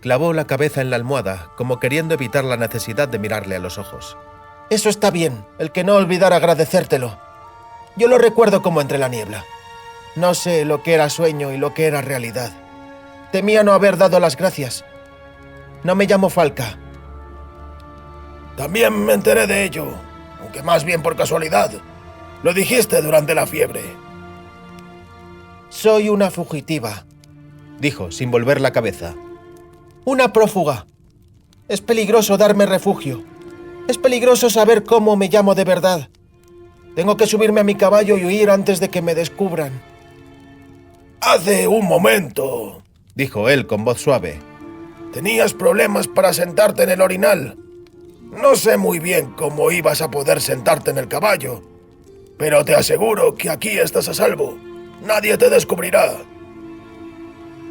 Clavó la cabeza en la almohada, como queriendo evitar la necesidad de mirarle a los ojos. Eso está bien, el que no olvidara agradecértelo. Yo lo recuerdo como entre la niebla. No sé lo que era sueño y lo que era realidad. Temía no haber dado las gracias. No me llamo Falca. También me enteré de ello, aunque más bien por casualidad. Lo dijiste durante la fiebre. Soy una fugitiva, dijo sin volver la cabeza. Una prófuga. Es peligroso darme refugio. Es peligroso saber cómo me llamo de verdad. Tengo que subirme a mi caballo y huir antes de que me descubran. Hace un momento, dijo él con voz suave. Tenías problemas para sentarte en el orinal. No sé muy bien cómo ibas a poder sentarte en el caballo, pero te aseguro que aquí estás a salvo. Nadie te descubrirá.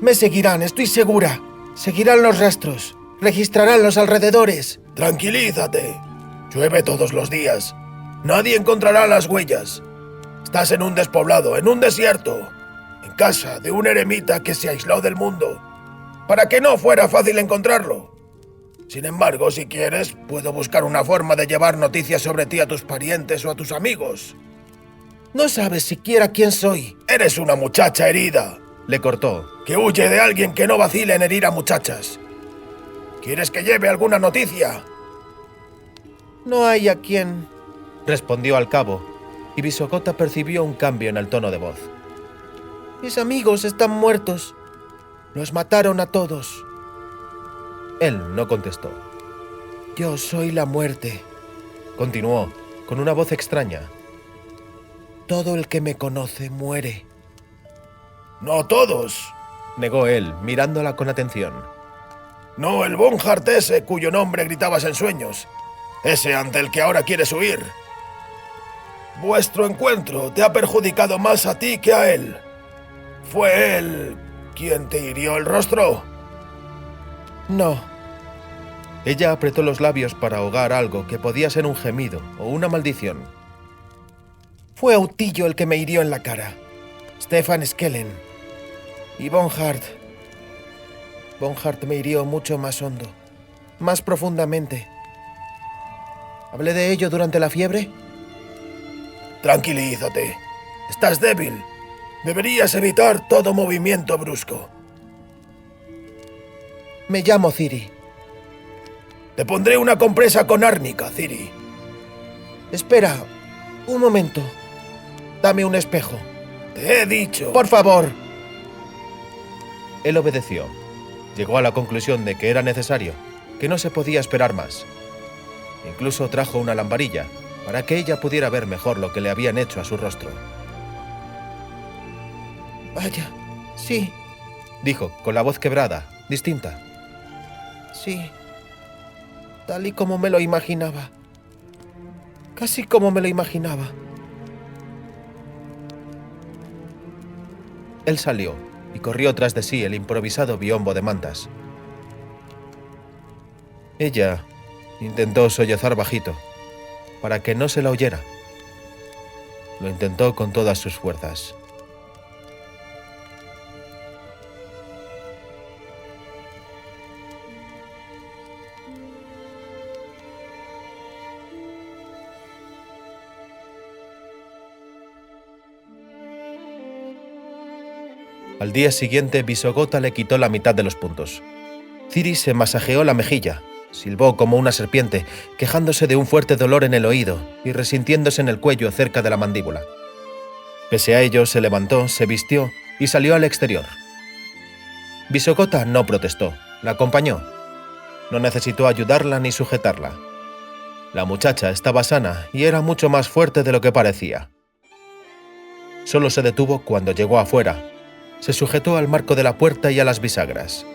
Me seguirán, estoy segura. Seguirán los rastros. Registrarán los alrededores. Tranquilízate. Llueve todos los días. Nadie encontrará las huellas. Estás en un despoblado, en un desierto, en casa de un eremita que se aisló del mundo, para que no fuera fácil encontrarlo. Sin embargo, si quieres, puedo buscar una forma de llevar noticias sobre ti a tus parientes o a tus amigos. No sabes siquiera quién soy. Eres una muchacha herida, le cortó, que huye de alguien que no vacile en herir a muchachas. ¿Quieres que lleve alguna noticia? No hay a quien respondió al cabo, y Visogota percibió un cambio en el tono de voz. Mis amigos están muertos. Los mataron a todos. Él no contestó. Yo soy la muerte. Continuó, con una voz extraña. Todo el que me conoce muere. No todos. Negó él, mirándola con atención. No el Bonhart ese cuyo nombre gritabas en sueños. Ese ante el que ahora quieres huir. Vuestro encuentro te ha perjudicado más a ti que a él. ¿Fue él quien te hirió el rostro? No. Ella apretó los labios para ahogar algo que podía ser un gemido o una maldición. Fue Autillo el que me hirió en la cara. Stefan Skellen. Y Bonhart. Bonhart me hirió mucho más hondo. Más profundamente. ¿Hablé de ello durante la fiebre? Tranquilízate. Estás débil. Deberías evitar todo movimiento brusco. Me llamo Ciri. Te pondré una compresa con árnica, Ciri. Espera, un momento. Dame un espejo. Te he dicho. ¡Por favor! Él obedeció. Llegó a la conclusión de que era necesario, que no se podía esperar más. Incluso trajo una lamparilla para que ella pudiera ver mejor lo que le habían hecho a su rostro. Vaya, sí, Dijo, con la voz quebrada, distinta. sí. Tal y como me lo imaginaba. Casi como me lo imaginaba. Él salió y corrió tras de sí el improvisado biombo de mantas. Ella intentó sollozar bajito, para que no se la oyera. Lo intentó con todas sus fuerzas. Al día siguiente, Visogota le quitó la mitad de los puntos. Ciri se masajeó la mejilla, silbó como una serpiente, quejándose de un fuerte dolor en el oído y resintiéndose en el cuello cerca de la mandíbula. Pese a ello, se levantó, se vistió y salió al exterior. Visogota no protestó, la acompañó. No necesitó ayudarla ni sujetarla. La muchacha estaba sana y era mucho más fuerte de lo que parecía. Solo se detuvo cuando llegó afuera. Se sujetó al marco de la puerta y a las bisagras.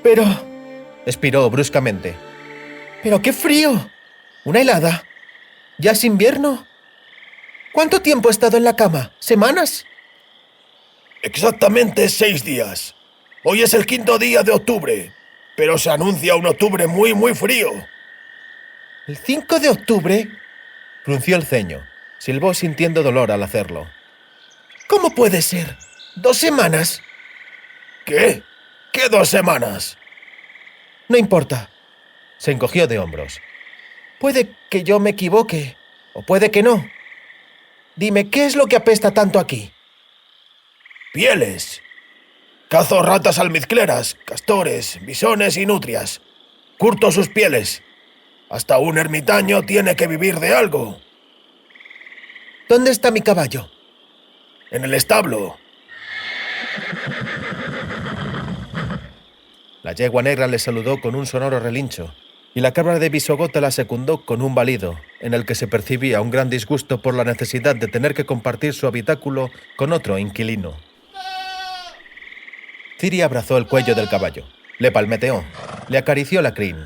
Pero Expiró bruscamente. ¡Pero qué frío! ¿Una helada? ¿Ya es invierno? ¿Cuánto tiempo he estado en la cama? ¿Semanas? Exactamente 6 días. Hoy es el 5º día de octubre, pero se anuncia un octubre muy, muy frío. ¿El 5 de octubre? Frunció el ceño. Silbó sintiendo dolor al hacerlo. ¿Cómo puede ser? 2 semanas. ¿Qué? ¿Qué 2 semanas? No importa. Se encogió de hombros. Puede que yo me equivoque, o puede que no. Dime, ¿qué es lo que apesta tanto aquí? Pieles. Cazo ratas almizcleras, castores, bisones y nutrias. Curto sus pieles. Hasta un ermitaño tiene que vivir de algo. ¿Dónde está mi caballo? En el establo. La yegua negra le saludó con un sonoro relincho, y la cabra de Visogota la secundó con un balido, en el que se percibía un gran disgusto por la necesidad de tener que compartir su habitáculo con otro inquilino. Ciri abrazó el cuello del caballo, le palmeteó, le acarició la crin.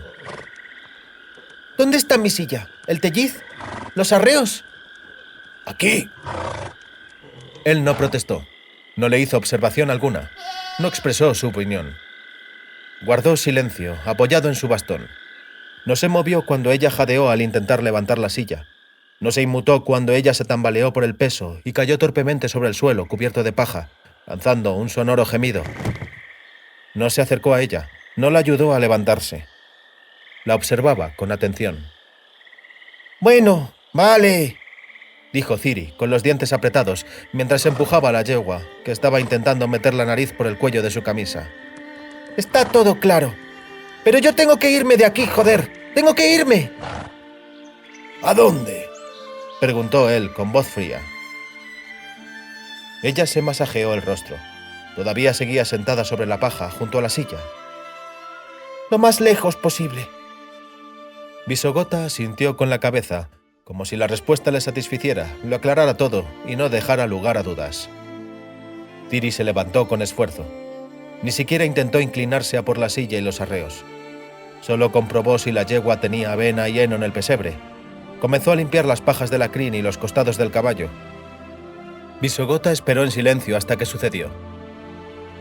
¿Dónde está mi silla? ¿El telliz? ¿Los arreos? Aquí. Él no protestó, no le hizo observación alguna, no expresó su opinión. Guardó silencio, apoyado en su bastón. No se movió cuando ella jadeó al intentar levantar la silla. No se inmutó cuando ella se tambaleó por el peso y cayó torpemente sobre el suelo, cubierto de paja, lanzando un sonoro gemido. No se acercó a ella, no la ayudó a levantarse. La observaba con atención. Bueno, vale, Dijo Ciri, con los dientes apretados, mientras empujaba a la yegua, que estaba intentando meter la nariz por el cuello de su camisa. Está todo claro. Pero yo tengo que irme de aquí, joder. ¡Tengo que irme! ¿A dónde? Preguntó él con voz fría. Ella se masajeó el rostro. Todavía seguía sentada sobre la paja junto a la silla. Lo más lejos posible. Visogota asintió con la cabeza, como si la respuesta le satisficiera, lo aclarara todo y no dejara lugar a dudas. Ciri se levantó con esfuerzo. Ni siquiera intentó inclinarse a por la silla y los arreos. Solo comprobó si la yegua tenía avena y heno en el pesebre. Comenzó a limpiar las pajas de la crin y los costados del caballo. Visogota esperó en silencio hasta que sucedió.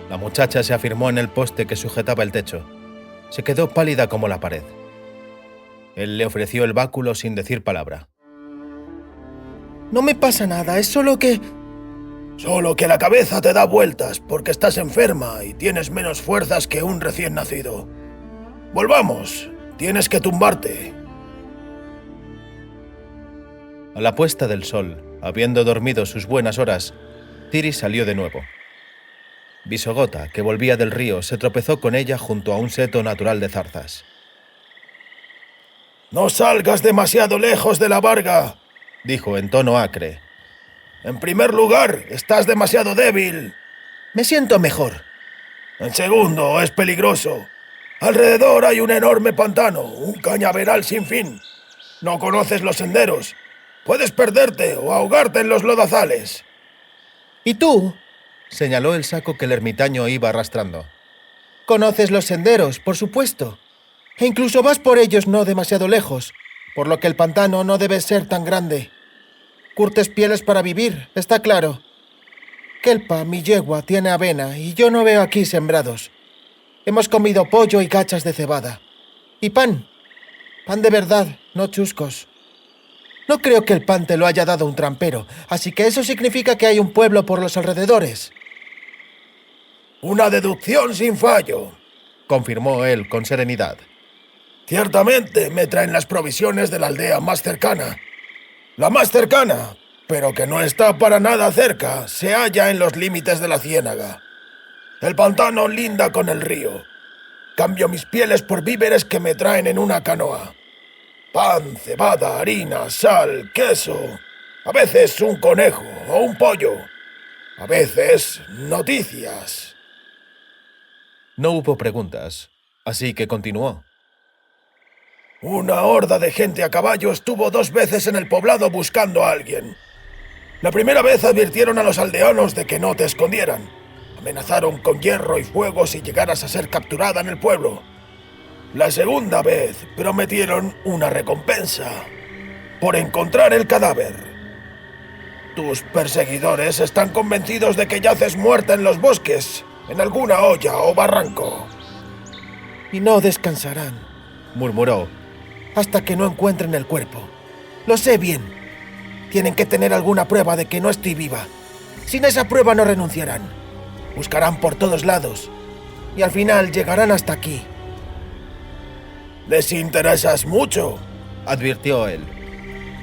La muchacha se afirmó en el poste que sujetaba el techo. Se quedó pálida como la pared. Él le ofreció el báculo sin decir palabra. No me pasa nada, es solo que... Solo que la cabeza te da vueltas porque estás enferma y tienes menos fuerzas que un recién nacido. Volvamos, tienes que tumbarte. A la puesta del sol, habiendo dormido sus buenas horas, Ciri salió de nuevo. Visogota, que volvía del río, se tropezó con ella junto a un seto natural de zarzas. No salgas demasiado lejos de la varga, dijo en tono acre. En primer lugar, estás demasiado débil. Me siento mejor. En segundo, es peligroso. Alrededor hay un enorme pantano, un cañaveral sin fin. No conoces los senderos. Puedes perderte o ahogarte en los lodazales. ¿Y tú? Señaló el saco que el ermitaño iba arrastrando. Conoces los senderos, por supuesto. E incluso vas por ellos no demasiado lejos, por lo que el pantano no debe ser tan grande. Curtes pieles para vivir, está claro. Kelpa, mi yegua, tiene avena y yo no veo aquí sembrados. Hemos comido pollo y cachas de cebada. Y pan. Pan de verdad, no chuscos. No creo que el pan te lo haya dado un trampero, así que eso significa que hay un pueblo por los alrededores. Una deducción sin fallo, confirmó él con serenidad. Ciertamente me traen las provisiones de la aldea más cercana. La más cercana, pero que no está para nada cerca, se halla en los límites de la ciénaga. El pantano linda con el río. Cambio mis pieles por víveres que me traen en una canoa. Pan, cebada, harina, sal, queso. A veces un conejo o un pollo. A veces noticias. No hubo preguntas, así que continuó. Una horda de gente a caballo estuvo 2 veces en el poblado buscando a alguien. La primera vez advirtieron a los aldeanos de que no te escondieran. Amenazaron con hierro y fuego si llegaras a ser capturada en el pueblo. La segunda vez prometieron una recompensa por encontrar el cadáver. Tus perseguidores están convencidos de que yaces muerta en los bosques, en alguna hoya o barranco. Y no descansarán, murmuró, hasta que no encuentren el cuerpo. Lo sé bien. Tienen que tener alguna prueba de que no estoy viva. Sin esa prueba no renunciarán. Buscarán por todos lados. Y al final llegarán hasta aquí. Les interesas mucho, advirtió él.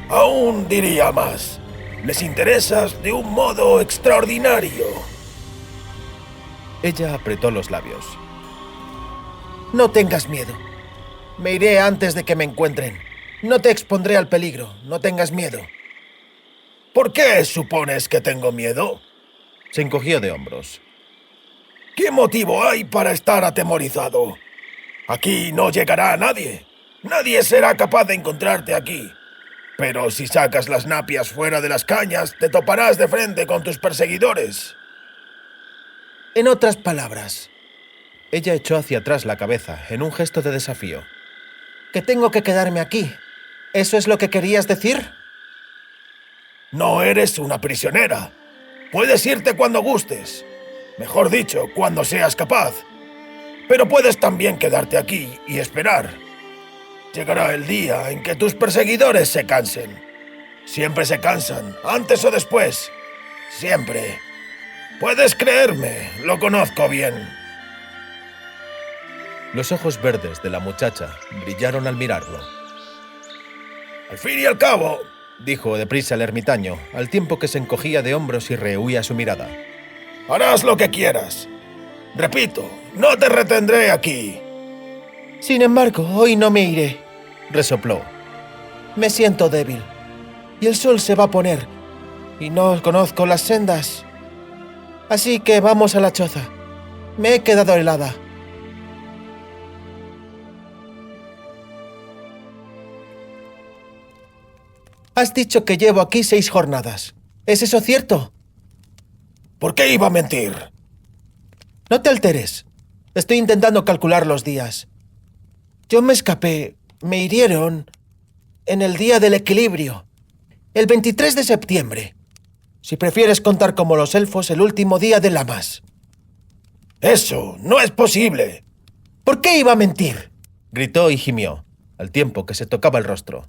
Aún diría más. Les interesas de un modo extraordinario. Ella apretó los labios. No tengas miedo. Me iré antes de que me encuentren. No te expondré al peligro. No tengas miedo. ¿Por qué supones que tengo miedo? Se encogió de hombros. ¿Qué motivo hay para estar atemorizado? Aquí no llegará a nadie. Nadie será capaz de encontrarte aquí. Pero si sacas las napias fuera de las cañas, te toparás de frente con tus perseguidores. En otras palabras, ella echó hacia atrás la cabeza en un gesto de desafío. ¿Que tengo que quedarme aquí? ¿Eso es lo que querías decir? No eres una prisionera. Puedes irte cuando gustes. Mejor dicho, cuando seas capaz. Pero puedes también quedarte aquí y esperar. Llegará el día en que tus perseguidores se cansen. Siempre se cansan, antes o después. Siempre. Puedes creerme, lo conozco bien. Los ojos verdes de la muchacha brillaron al mirarlo. Al fin y al cabo, dijo deprisa el ermitaño, al tiempo que se encogía de hombros y rehuía su mirada. Harás lo que quieras. Repito, no te retendré aquí. Sin embargo, hoy no me iré, resopló. Me siento débil. Y el sol se va a poner. Y no conozco las sendas. Así que vamos a la choza. Me he quedado helada. Has dicho que llevo aquí 6 jornadas. ¿Es eso cierto? ¿Por qué iba a mentir? No te alteres. Estoy intentando calcular los días. Yo me escapé. Me hirieron en el día del equilibrio. El 23 de septiembre. Si prefieres contar como los elfos, el último día de Lamas. ¡Eso no es posible! ¿Por qué iba a mentir? Gritó y gimió, al tiempo que se tocaba el rostro.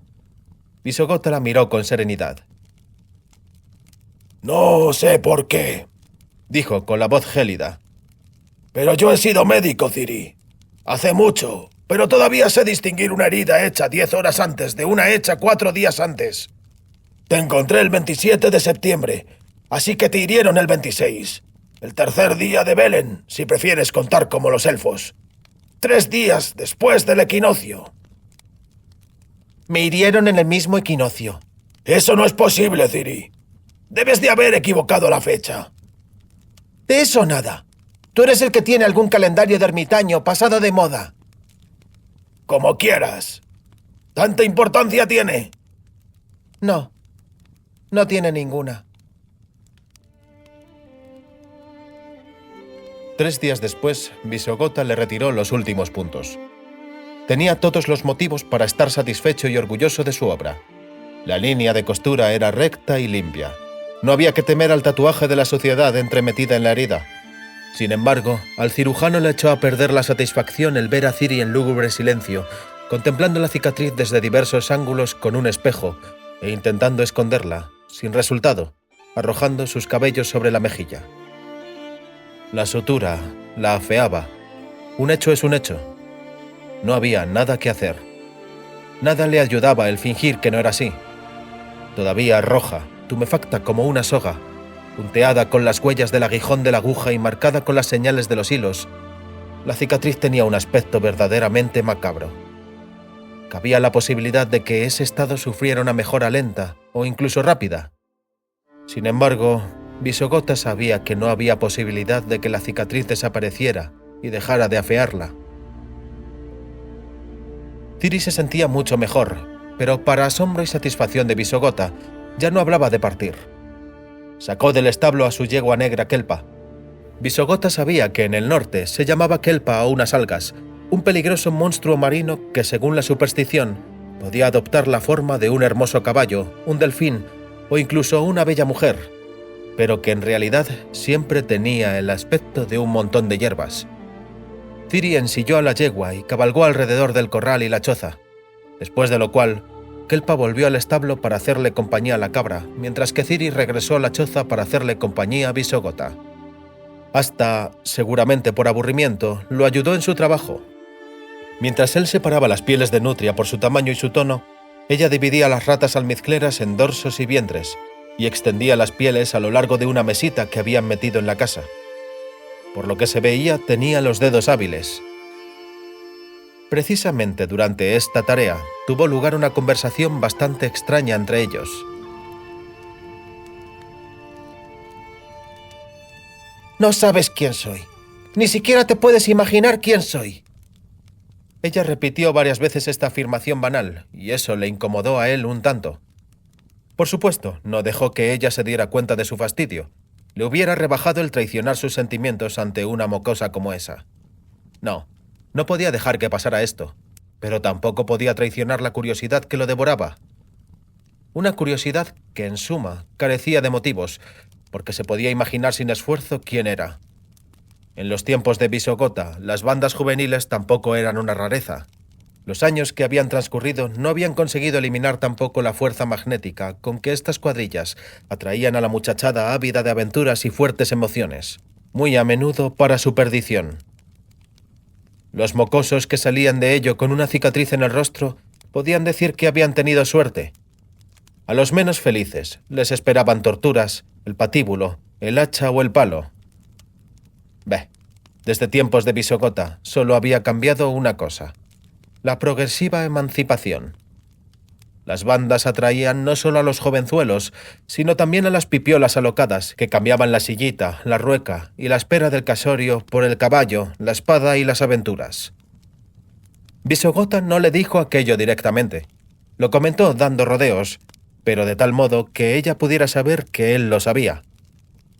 Visogota la miró con serenidad. No sé por qué, Dijo con la voz gélida. pero yo he sido médico, Ciri. Hace mucho, pero todavía sé distinguir una herida hecha 10 horas antes de una hecha 4 días antes. Te encontré el 27 de septiembre, así que te hirieron el 26. El tercer día de Velen, si prefieres contar como los elfos. 3 días después del equinoccio. Me hirieron en el mismo equinoccio. Eso no es posible, Ciri. Debes de haber equivocado la fecha. De eso nada. Tú eres el que tiene algún calendario de ermitaño pasado de moda. Como quieras. ¿Tanta importancia tiene? No. No tiene ninguna. 3 días después, Visogota le retiró los últimos puntos. Tenía todos los motivos para estar satisfecho y orgulloso de su obra. La línea de costura era recta y limpia. No había que temer al tatuaje de la suciedad entremetida en la herida. Sin embargo, al cirujano le echó a perder la satisfacción el ver a Ciri en lúgubre silencio, contemplando la cicatriz desde diversos ángulos con un espejo e intentando esconderla, sin resultado, arrojando sus cabellos sobre la mejilla. La sutura la afeaba. Un hecho es un hecho. No había nada que hacer. Nada le ayudaba el fingir que no era así. Todavía roja, tumefacta como una soga, punteada con las huellas del aguijón de la aguja y marcada con las señales de los hilos, la cicatriz tenía un aspecto verdaderamente macabro. Cabía la posibilidad de que ese estado sufriera una mejora lenta o incluso rápida. Sin embargo, Visogota sabía que no había posibilidad de que la cicatriz desapareciera y dejara de afearla. Ciri se sentía mucho mejor, pero para asombro y satisfacción de Visogota, ya no hablaba de partir. Sacó del establo a su yegua negra Kelpa. Visogota sabía que en el norte se llamaba Kelpa a unas algas, un peligroso monstruo marino que, según la superstición, podía adoptar la forma de un hermoso caballo, un delfín o incluso una bella mujer, pero que en realidad siempre tenía el aspecto de un montón de hierbas. Ciri ensilló a la yegua y cabalgó alrededor del corral y la choza, después de lo cual Kelpa volvió al establo para hacerle compañía a la cabra, mientras que Ciri regresó a la choza para hacerle compañía a Visogota. Hasta, seguramente por aburrimiento, lo ayudó en su trabajo. Mientras él separaba las pieles de nutria por su tamaño y su tono, ella dividía las ratas almizcleras en dorsos y vientres y extendía las pieles a lo largo de una mesita que habían metido en la casa. Por lo que se veía, tenía los dedos hábiles. Precisamente durante esta tarea, tuvo lugar una conversación bastante extraña entre ellos. No sabes quién soy. Ni siquiera te puedes imaginar quién soy. Ella repitió varias veces esta afirmación banal, y eso le incomodó a él un tanto. Por supuesto, no dejó que ella se diera cuenta de su fastidio. Le hubiera rebajado el traicionar sus sentimientos ante una mocosa como esa. No podía dejar que pasara esto, pero tampoco podía traicionar la curiosidad que lo devoraba. Una curiosidad que, en suma, carecía de motivos, porque se podía imaginar sin esfuerzo quién era. En los tiempos de Visogota, las bandas juveniles tampoco eran una rareza. Los años que habían transcurrido no habían conseguido eliminar tampoco la fuerza magnética con que estas cuadrillas atraían a la muchachada ávida de aventuras y fuertes emociones, muy a menudo para su perdición. Los mocosos que salían de ello con una cicatriz en el rostro podían decir que habían tenido suerte. A los menos felices les esperaban torturas, el patíbulo, el hacha o el palo. Desde tiempos de Visogota solo había cambiado una cosa: la progresiva emancipación. Las bandas atraían no solo a los jovenzuelos, sino también a las pipiolas alocadas, que cambiaban la sillita, la rueca y la espera del casorio por el caballo, la espada y las aventuras. Visogota no le dijo aquello directamente. Lo comentó dando rodeos, pero de tal modo que ella pudiera saber que él lo sabía.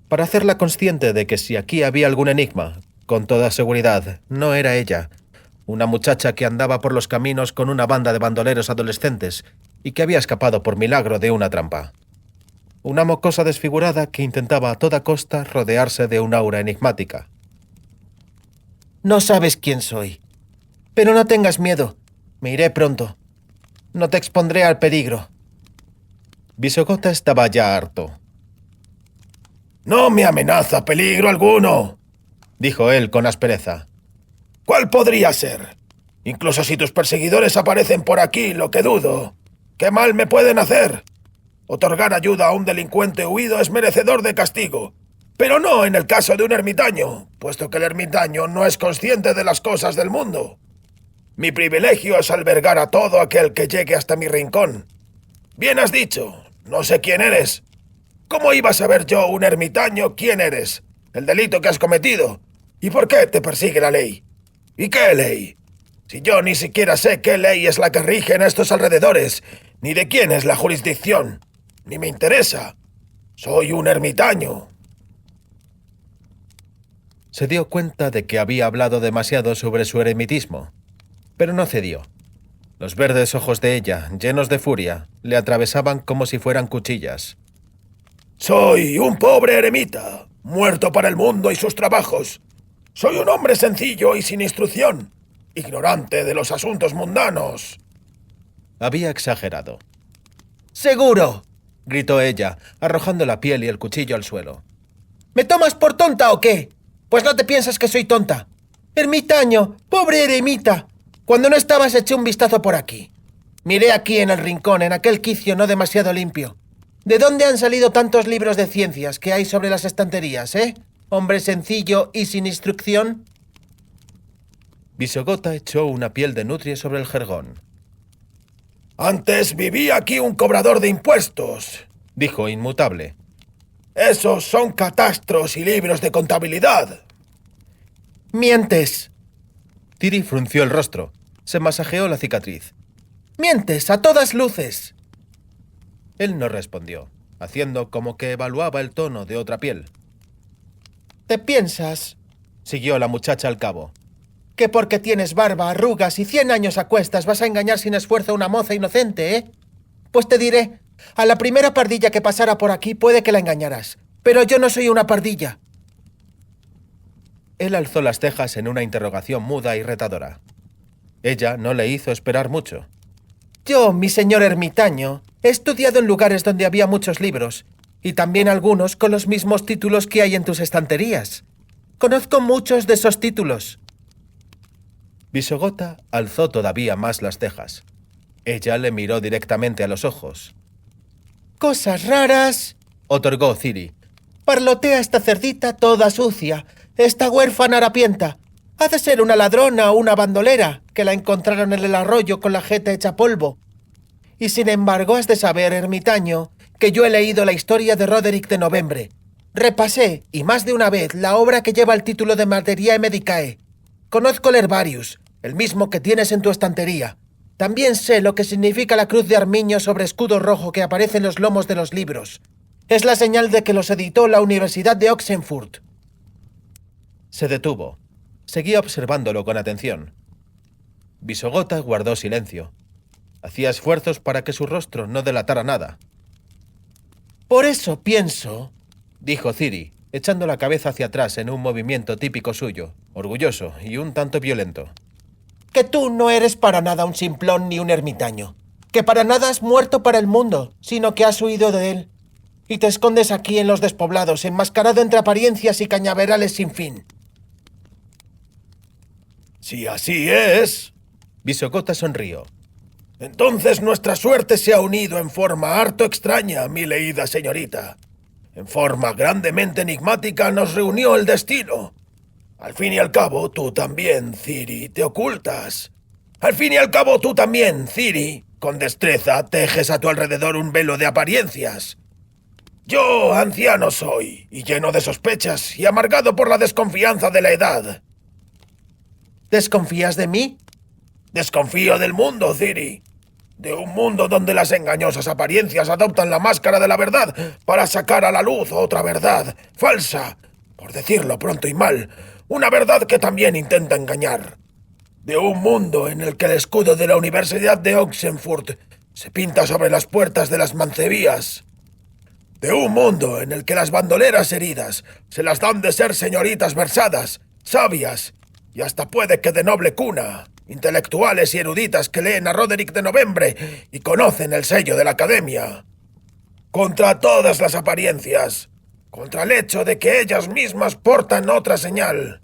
Para hacerla consciente de que si aquí había algún enigma, con toda seguridad, no era ella, una muchacha que andaba por los caminos con una banda de bandoleros adolescentes y que había escapado por milagro de una trampa. Una mocosa desfigurada que intentaba a toda costa rodearse de un aura enigmática. No sabes quién soy. Pero no tengas miedo. Me iré pronto. No te expondré al peligro. Visogota estaba ya harto. No me amenaza peligro alguno, dijo él con aspereza. ¿Cuál podría ser? Incluso si tus perseguidores aparecen por aquí, lo que dudo. ¿Qué mal me pueden hacer? Otorgar ayuda a un delincuente huido es merecedor de castigo, pero no en el caso de un ermitaño, puesto que el ermitaño no es consciente de las cosas del mundo. Mi privilegio es albergar a todo aquel que llegue hasta mi rincón. Bien has dicho, no sé quién eres. ¿Cómo iba a saber yo, un ermitaño, quién eres? El delito que has cometido. ¿Y por qué te persigue la ley? ¿Y qué ley? Si yo ni siquiera sé qué ley es la que rige en estos alrededores, ni de quién es la jurisdicción, ni me interesa. Soy un ermitaño. Se dio cuenta de que había hablado demasiado sobre su eremitismo, pero no cedió. Los verdes ojos de ella, llenos de furia, le atravesaban como si fueran cuchillas. Soy un pobre eremita, muerto para el mundo y sus trabajos. Soy un hombre sencillo y sin instrucción, ignorante de los asuntos mundanos. Había exagerado. ¡Seguro!, gritó ella, arrojando la piel y el cuchillo al suelo. ¿Me tomas por tonta o qué? Pues no te piensas que soy tonta. Ermitaño, pobre eremita. Cuando no estabas eché un vistazo por aquí. Miré aquí en el rincón, en aquel quicio no demasiado limpio. ¿De dónde han salido tantos libros de ciencias que hay sobre las estanterías, Hombre sencillo y sin instrucción. Visogota echó una piel de nutria sobre el jergón. Antes vivía aquí un cobrador de impuestos, dijo inmutable. Esos son catastros y libros de contabilidad. ¡Mientes! Ciri frunció el rostro. Se masajeó la cicatriz. ¡Mientes, a todas luces! Él no respondió, haciendo como que evaluaba el tono de otra piel. ¿Te piensas? Siguió la muchacha al cabo. Que porque tienes barba, arrugas y 100 años a cuestas vas a engañar sin esfuerzo a una moza inocente, Pues te diré, a la primera pardilla que pasara por aquí puede que la engañarás, pero yo no soy una pardilla. Él alzó las cejas en una interrogación muda y retadora. Ella no le hizo esperar mucho. Yo, mi señor ermitaño, he estudiado en lugares donde había muchos libros, y también algunos con los mismos títulos que hay en tus estanterías. Conozco muchos de esos títulos. Visogota alzó todavía más las cejas. Ella le miró directamente a los ojos. «Cosas raras», otorgó Ciri. «Parlotea esta cerdita toda sucia, esta huérfana harapienta. Ha de ser una ladrona o una bandolera, que la encontraron en el arroyo con la jeta hecha polvo. Y sin embargo has de saber, ermitaño, que yo he leído la historia de Roderick de Novembre. Repasé, y más de una vez, la obra que lleva el título de Materiae Medicae. Conozco el Herbarius, el mismo que tienes en tu estantería. También sé lo que significa la cruz de armiño sobre escudo rojo que aparece en los lomos de los libros. Es la señal de que los editó la Universidad de Oxenfurt». Se detuvo. Seguía observándolo con atención. Visogota guardó silencio. Hacía esfuerzos para que su rostro no delatara nada. «Por eso pienso», dijo Ciri, echando la cabeza hacia atrás en un movimiento típico suyo, orgulloso y un tanto violento, «que tú no eres para nada un simplón ni un ermitaño. Que para nada has muerto para el mundo, sino que has huido de él. Y te escondes aquí en los despoblados, enmascarado entre apariencias y cañaverales sin fin». Si así es, Visogota sonrió. Entonces nuestra suerte se ha unido en forma harto extraña, mi leída señorita. En forma grandemente enigmática nos reunió el destino. Al fin y al cabo, tú también, Ciri, te ocultas. Al fin y al cabo, tú también, Ciri, con destreza tejes a tu alrededor un velo de apariencias. Yo, anciano soy, y lleno de sospechas, y amargado por la desconfianza de la edad. ¿Desconfías de mí? Desconfío del mundo, Ciri. De un mundo donde las engañosas apariencias adoptan la máscara de la verdad para sacar a la luz otra verdad, falsa, por decirlo pronto y mal, una verdad que también intenta engañar. De un mundo en el que el escudo de la Universidad de Oxenfurt se pinta sobre las puertas de las mancebías. De un mundo en el que las bandoleras heridas se las dan de ser señoritas versadas, sabias, y hasta puede que de noble cuna, intelectuales y eruditas que leen a Roderick de Noviembre y conocen el sello de la Academia. Contra todas las apariencias, contra el hecho de que ellas mismas portan otra señal.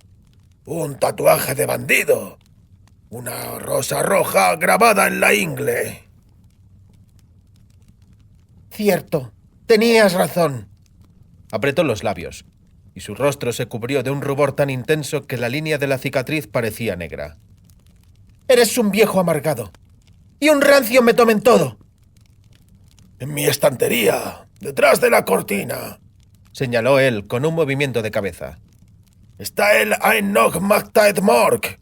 Un tatuaje de bandido. Una rosa roja grabada en la ingle. Cierto. Tenías razón. Apretó los labios, y su rostro se cubrió de un rubor tan intenso que la línea de la cicatriz parecía negra. Eres un viejo amargado. Y un rancio me tomen todo. En mi estantería, detrás de la cortina, señaló él con un movimiento de cabeza. Está el Ein noch Magtaid Morg,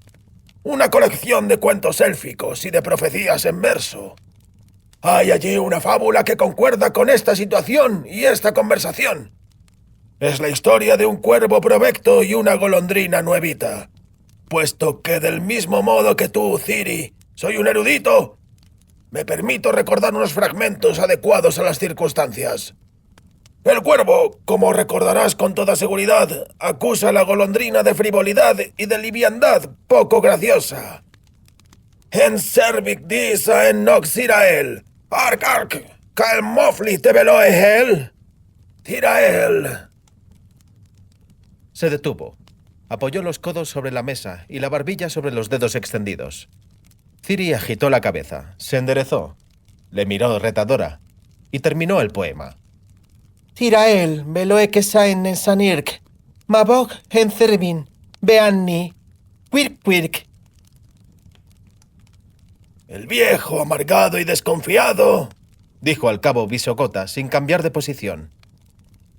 una colección de cuentos élficos y de profecías en verso. Hay allí una fábula que concuerda con esta situación y esta conversación. Es la historia de un cuervo provecto y una golondrina nuevita. Puesto que del mismo modo que tú, Ciri, soy un erudito, me permito recordar unos fragmentos adecuados a las circunstancias. El cuervo, como recordarás con toda seguridad, acusa a la golondrina de frivolidad y de liviandad poco graciosa. En servic disa en nox irael, arc arc, cal mofli te veloehel, tirael. Se detuvo. Apoyó los codos sobre la mesa y la barbilla sobre los dedos extendidos. Ciri agitó la cabeza, se enderezó, le miró retadora y terminó el poema. Tirael, veloe que sain en sanirk, mabog en cervin, beanni, quirk. El viejo, amargado y desconfiado, dijo al cabo Visokota sin cambiar de posición,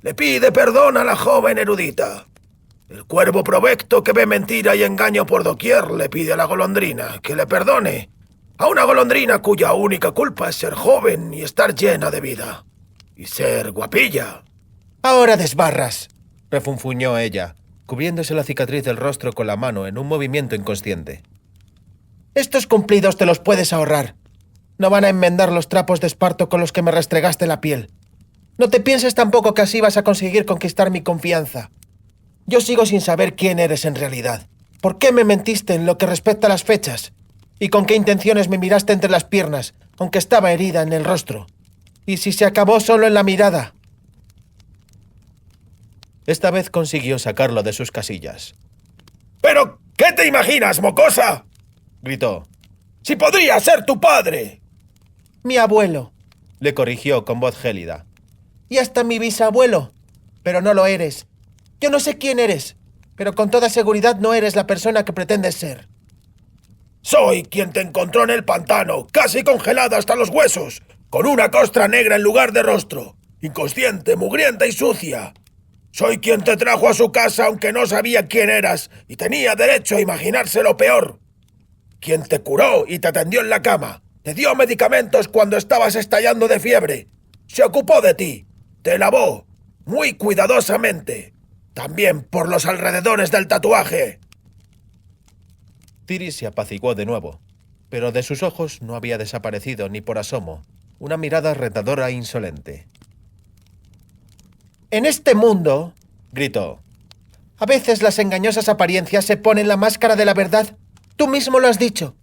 le pide perdón a la joven erudita. El cuervo provecto que ve mentira y engaño por doquier le pide a la golondrina que le perdone. A una golondrina cuya única culpa es ser joven y estar llena de vida. Y ser guapilla. Ahora desbarras, refunfuñó ella, cubriéndose la cicatriz del rostro con la mano en un movimiento inconsciente. Estos cumplidos te los puedes ahorrar. No van a enmendar los trapos de esparto con los que me restregaste la piel. No te pienses tampoco que así vas a conseguir conquistar mi confianza. Yo sigo sin saber quién eres en realidad. ¿Por qué me mentiste en lo que respecta a las fechas? ¿Y con qué intenciones me miraste entre las piernas, aunque estaba herida en el rostro? ¿Y si se acabó solo en la mirada? Esta vez consiguió sacarlo de sus casillas. ¿Pero qué te imaginas, mocosa?, gritó. ¡Si podría ser tu padre! Mi abuelo, le corrigió con voz gélida. Y hasta mi bisabuelo. Pero no lo eres. Yo no sé quién eres, pero con toda seguridad no eres la persona que pretendes ser. Soy quien te encontró en el pantano, casi congelada hasta los huesos, con una costra negra en lugar de rostro, inconsciente, mugrienta y sucia. Soy quien te trajo a su casa aunque no sabía quién eras y tenía derecho a imaginarse lo peor. Quien te curó y te atendió en la cama, te dio medicamentos cuando estabas estallando de fiebre, se ocupó de ti, te lavó, muy cuidadosamente, también por los alrededores del tatuaje. Ciri se apaciguó de nuevo, pero de sus ojos no había desaparecido ni por asomo una mirada retadora e insolente. En este mundo, gritó, a veces las engañosas apariencias se ponen la máscara de la verdad. Tú mismo lo has dicho.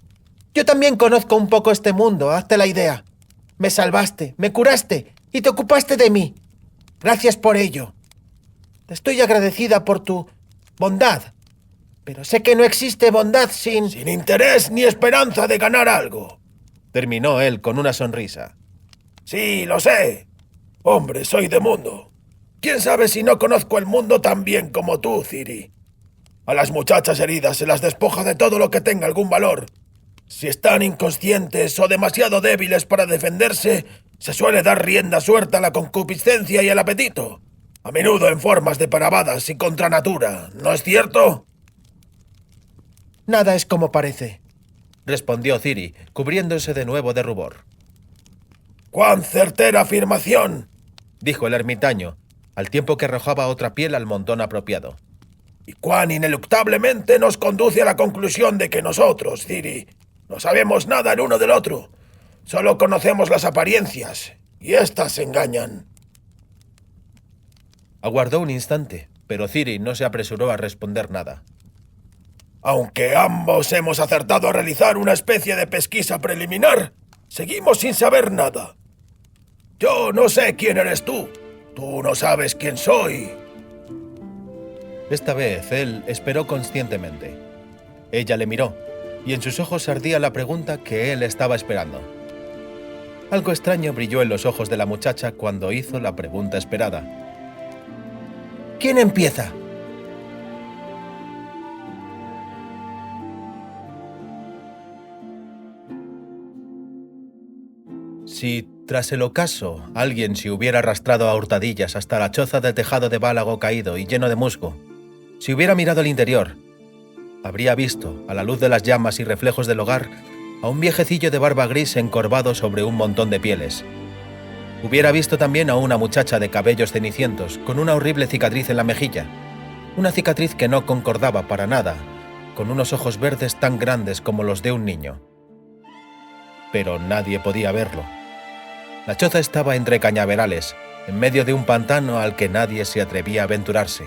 Yo también conozco un poco este mundo, hazte la idea. Me salvaste, me curaste y te ocupaste de mí. Gracias por ello. Te estoy agradecida por tu bondad. Pero sé que no existe bondad sin... Sin interés ni esperanza de ganar algo. Terminó él con una sonrisa. Sí, lo sé. Hombre, soy de mundo. ¿Quién sabe si no conozco el mundo tan bien como tú, Ciri? A las muchachas heridas se las despoja de todo lo que tenga algún valor. Si están inconscientes o demasiado débiles para defenderse, se suele dar rienda suelta a la concupiscencia y el apetito, a menudo en formas depravadas y contra natura, ¿no es cierto? Nada es como parece. respondió Ciri, cubriéndose de nuevo de rubor. ¡Cuán certera afirmación! Dijo el ermitaño, al tiempo que arrojaba otra piel al montón apropiado. Y cuán ineluctablemente nos conduce a la conclusión de que nosotros, Ciri, no sabemos nada el uno del otro. Solo conocemos las apariencias, y éstas engañan. Aguardó un instante, pero Ciri no se apresuró a responder nada. Aunque ambos hemos acertado a realizar una especie de pesquisa preliminar, seguimos sin saber nada. Yo no sé quién eres tú. Tú no sabes quién soy. Esta vez él esperó conscientemente. Ella le miró, y en sus ojos ardía la pregunta que él estaba esperando. Algo extraño brilló en los ojos de la muchacha cuando hizo la pregunta esperada. ¿Quién empieza? Si, tras el ocaso, alguien se hubiera arrastrado a hurtadillas hasta la choza del tejado de Bálago caído y lleno de musgo, si hubiera mirado al interior, habría visto, a la luz de las llamas y reflejos del hogar, a un viejecillo de barba gris encorvado sobre un montón de pieles. Hubiera visto también a una muchacha de cabellos cenicientos, con una horrible cicatriz en la mejilla, una cicatriz que no concordaba para nada, con unos ojos verdes tan grandes como los de un niño. Pero nadie podía verlo. La choza estaba entre cañaverales, en medio de un pantano al que nadie se atrevía a aventurarse.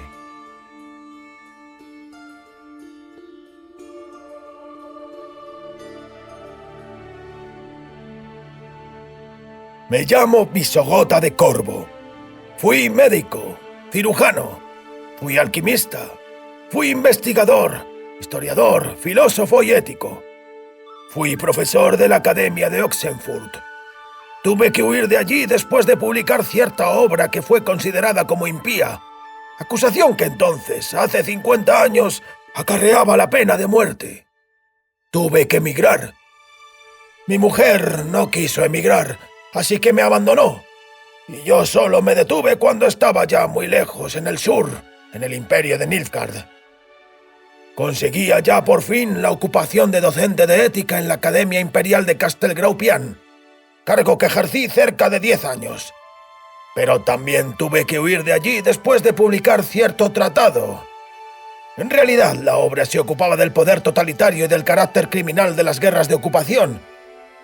Me llamo Visogota de Corvo. Fui médico, cirujano, fui alquimista, fui investigador, historiador, filósofo y ético. Fui profesor de la Academia de Oxenfurt. Tuve que huir de allí después de publicar cierta obra que fue considerada como impía, acusación que entonces, hace 50 años, acarreaba la pena de muerte. Tuve que emigrar. Mi mujer no quiso emigrar, así que me abandonó, y yo solo me detuve cuando estaba ya muy lejos, en el sur, en el imperio de Nilfgaard. Conseguía ya por fin la ocupación de docente de ética en la Academia Imperial de Castelgraupian, cargo que ejercí cerca de 10 años. Pero también tuve que huir de allí después de publicar cierto tratado. En realidad, la obra se ocupaba del poder totalitario y del carácter criminal de las guerras de ocupación,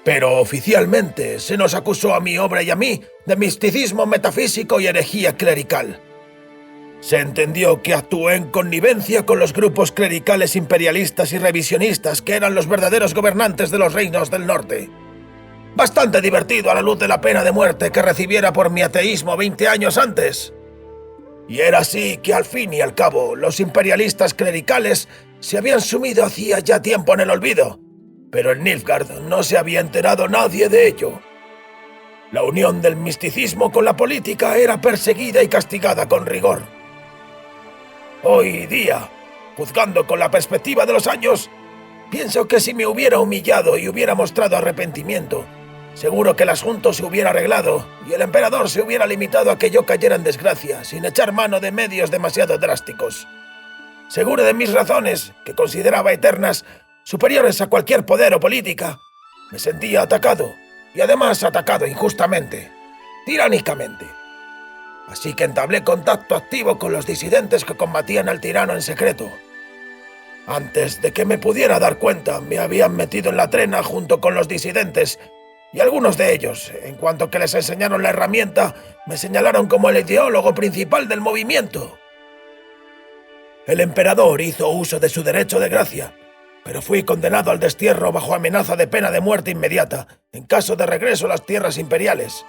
pero oficialmente se nos acusó a mi obra y a mí de misticismo metafísico y herejía clerical. Se entendió que actué en connivencia con los grupos clericales imperialistas y revisionistas que eran los verdaderos gobernantes de los reinos del norte. Bastante divertido a la luz de la pena de muerte que recibiera por mi ateísmo 20 años antes. Y era así que al fin y al cabo los imperialistas clericales se habían sumido hacía ya tiempo en el olvido, pero en Nilfgaard no se había enterado nadie de ello. La unión del misticismo con la política era perseguida y castigada con rigor. Hoy día, juzgando con la perspectiva de los años, pienso que si me hubiera humillado y hubiera mostrado arrepentimiento, seguro que el asunto se hubiera arreglado y el emperador se hubiera limitado a que yo cayera en desgracia sin echar mano de medios demasiado drásticos. Seguro de mis razones, que consideraba eternas, superiores a cualquier poder o política, me sentía atacado, y además atacado injustamente, tiránicamente. Así que entablé contacto activo con los disidentes que combatían al tirano en secreto. Antes de que me pudiera dar cuenta, me habían metido en la trena junto con los disidentes, y algunos de ellos, en cuanto que les enseñaron la herramienta, me señalaron como el ideólogo principal del movimiento. El emperador hizo uso de su derecho de gracia, pero fui condenado al destierro bajo amenaza de pena de muerte inmediata en caso de regreso a las tierras imperiales.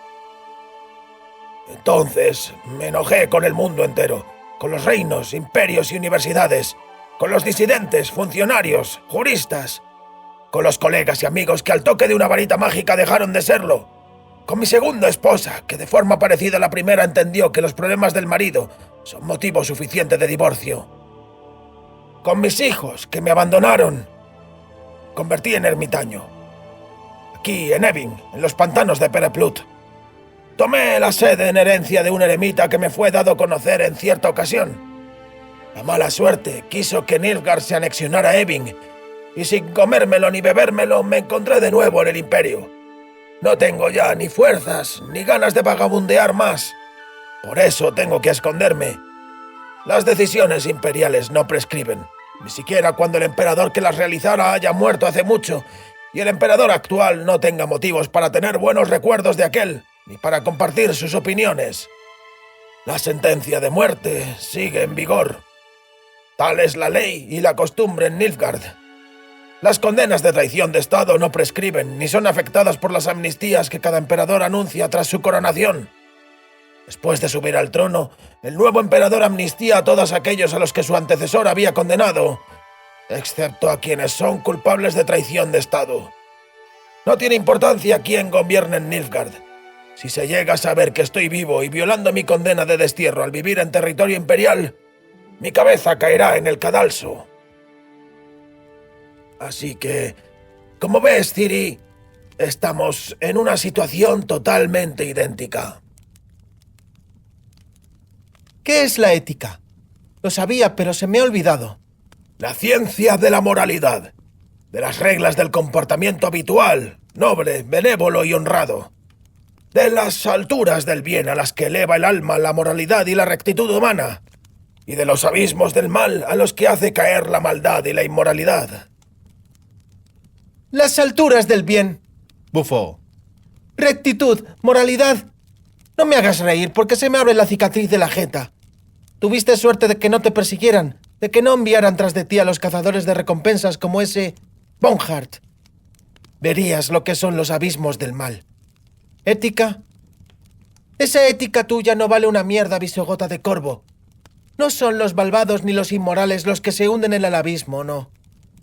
Entonces me enojé con el mundo entero, con los reinos, imperios y universidades, con los disidentes, funcionarios, juristas, con los colegas y amigos que al toque de una varita mágica dejaron de serlo, con mi segunda esposa, que de forma parecida a la primera entendió que los problemas del marido son motivo suficiente de divorcio, con mis hijos, que me abandonaron, convertí en ermitaño. Aquí, en Evin, en los pantanos de Pereplut. Tomé la sede en herencia de un eremita que me fue dado a conocer en cierta ocasión. La mala suerte quiso que Nilfgaard se anexionara a Evin, y sin comérmelo ni bebérmelo me encontré de nuevo en el Imperio. No tengo ya ni fuerzas ni ganas de vagabundear más. Por eso tengo que esconderme. Las decisiones imperiales no prescriben, ni siquiera cuando el emperador que las realizara haya muerto hace mucho y el emperador actual no tenga motivos para tener buenos recuerdos de aquel, ni para compartir sus opiniones. La sentencia de muerte sigue en vigor. Tal es la ley y la costumbre en Nilfgaard. Las condenas de traición de Estado no prescriben ni son afectadas por las amnistías que cada emperador anuncia tras su coronación. Después de subir al trono, el nuevo emperador amnistía a todos aquellos a los que su antecesor había condenado, excepto a quienes son culpables de traición de Estado. No tiene importancia quién gobierne en Nilfgaard. Si se llega a saber que estoy vivo y violando mi condena de destierro al vivir en territorio imperial, mi cabeza caerá en el cadalso. Así que, como ves, Ciri, estamos en una situación totalmente idéntica. ¿Qué es la ética? Lo sabía, pero se me ha olvidado. La ciencia de la moralidad, de las reglas del comportamiento habitual, noble, benévolo y honrado, de las alturas del bien a las que eleva el alma, la moralidad y la rectitud humana, y de los abismos del mal a los que hace caer la maldad y la inmoralidad. Las alturas del bien, bufó. rectitud, moralidad. No me hagas reír porque se me abre la cicatriz de la jeta. Tuviste suerte de que no te persiguieran, de que no enviaran tras de ti a los cazadores de recompensas como ese Bonhart. Verías lo que son los abismos del mal. ¿Ética? Esa ética tuya no vale una mierda, bisogota de corvo. No son los malvados ni los inmorales los que se hunden en el abismo, no.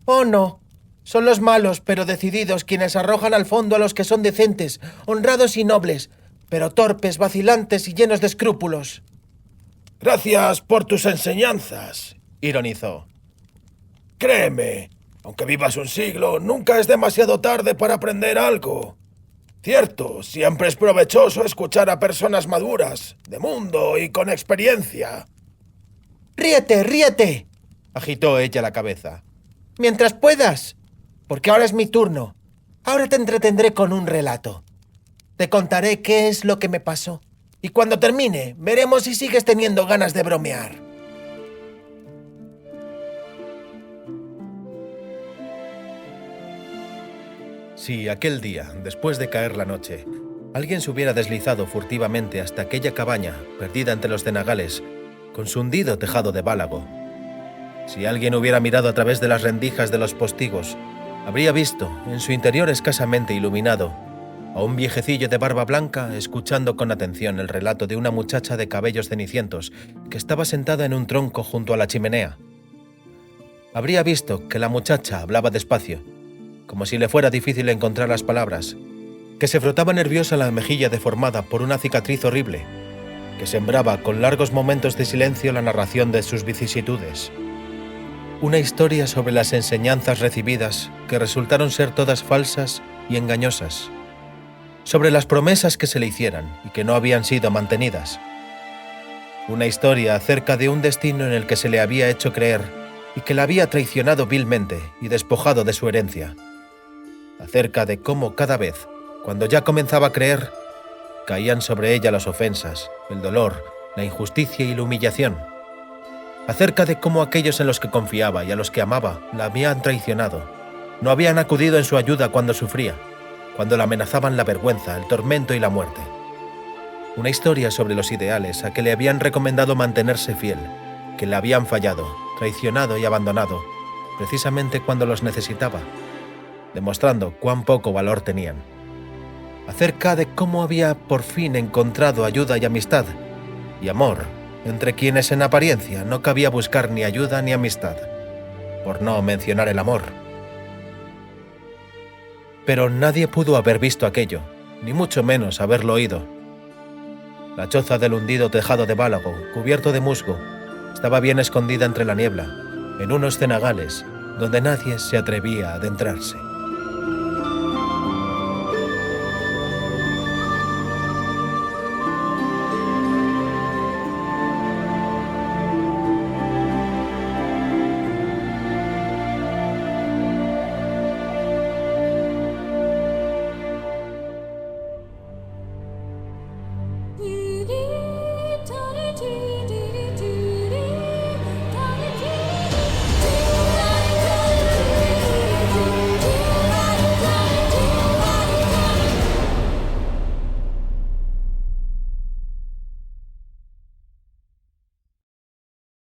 Oh, no. Son los malos, pero decididos, quienes arrojan al fondo a los que son decentes, honrados y nobles, pero torpes, vacilantes y llenos de escrúpulos. Gracias por tus enseñanzas, Ironizó. Créeme, aunque vivas un siglo, nunca es demasiado tarde para aprender algo. Cierto, siempre es provechoso escuchar a personas maduras, de mundo y con experiencia. ¡Ríete, ríete! Agitó ella la cabeza. Mientras puedas, porque ahora es mi turno. Ahora te entretendré con un relato. Te contaré qué es lo que me pasó. Y cuando termine, veremos si sigues teniendo ganas de bromear. Si aquel día, después de caer la noche, alguien se hubiera deslizado furtivamente hasta aquella cabaña, perdida entre los cenagales, con su hundido tejado de bálago, si alguien hubiera mirado a través de las rendijas de los postigos, habría visto, en su interior escasamente iluminado, a un viejecillo de barba blanca escuchando con atención el relato de una muchacha de cabellos cenicientos que estaba sentada en un tronco junto a la chimenea. Habría visto que la muchacha hablaba despacio, como si le fuera difícil encontrar las palabras, que se frotaba nerviosa la mejilla deformada por una cicatriz horrible, que sembraba con largos momentos de silencio la narración de sus vicisitudes. Una historia sobre las enseñanzas recibidas que resultaron ser todas falsas y engañosas, sobre las promesas que se le hicieran y que no habían sido mantenidas. Una historia acerca de un destino en el que se le había hecho creer y que la había traicionado vilmente y despojado de su herencia. Acerca de cómo cada vez, cuando ya comenzaba a creer, caían sobre ella las ofensas, el dolor, la injusticia y la humillación. Acerca de cómo aquellos en los que confiaba y a los que amaba la habían traicionado, no habían acudido en su ayuda cuando sufría, cuando la amenazaban la vergüenza, el tormento y la muerte. Una historia sobre los ideales a que le habían recomendado mantenerse fiel, que le habían fallado, traicionado y abandonado, precisamente cuando los necesitaba, demostrando cuán poco valor tenían. Acerca de cómo había por fin encontrado ayuda y amistad, y amor, entre quienes en apariencia no cabía buscar ni ayuda ni amistad, por no mencionar el amor. Pero nadie pudo haber visto aquello, ni mucho menos haberlo oído. La choza del hundido tejado de bálago, cubierto de musgo, estaba bien escondida entre la niebla, en unos cenagales donde nadie se atrevía a adentrarse.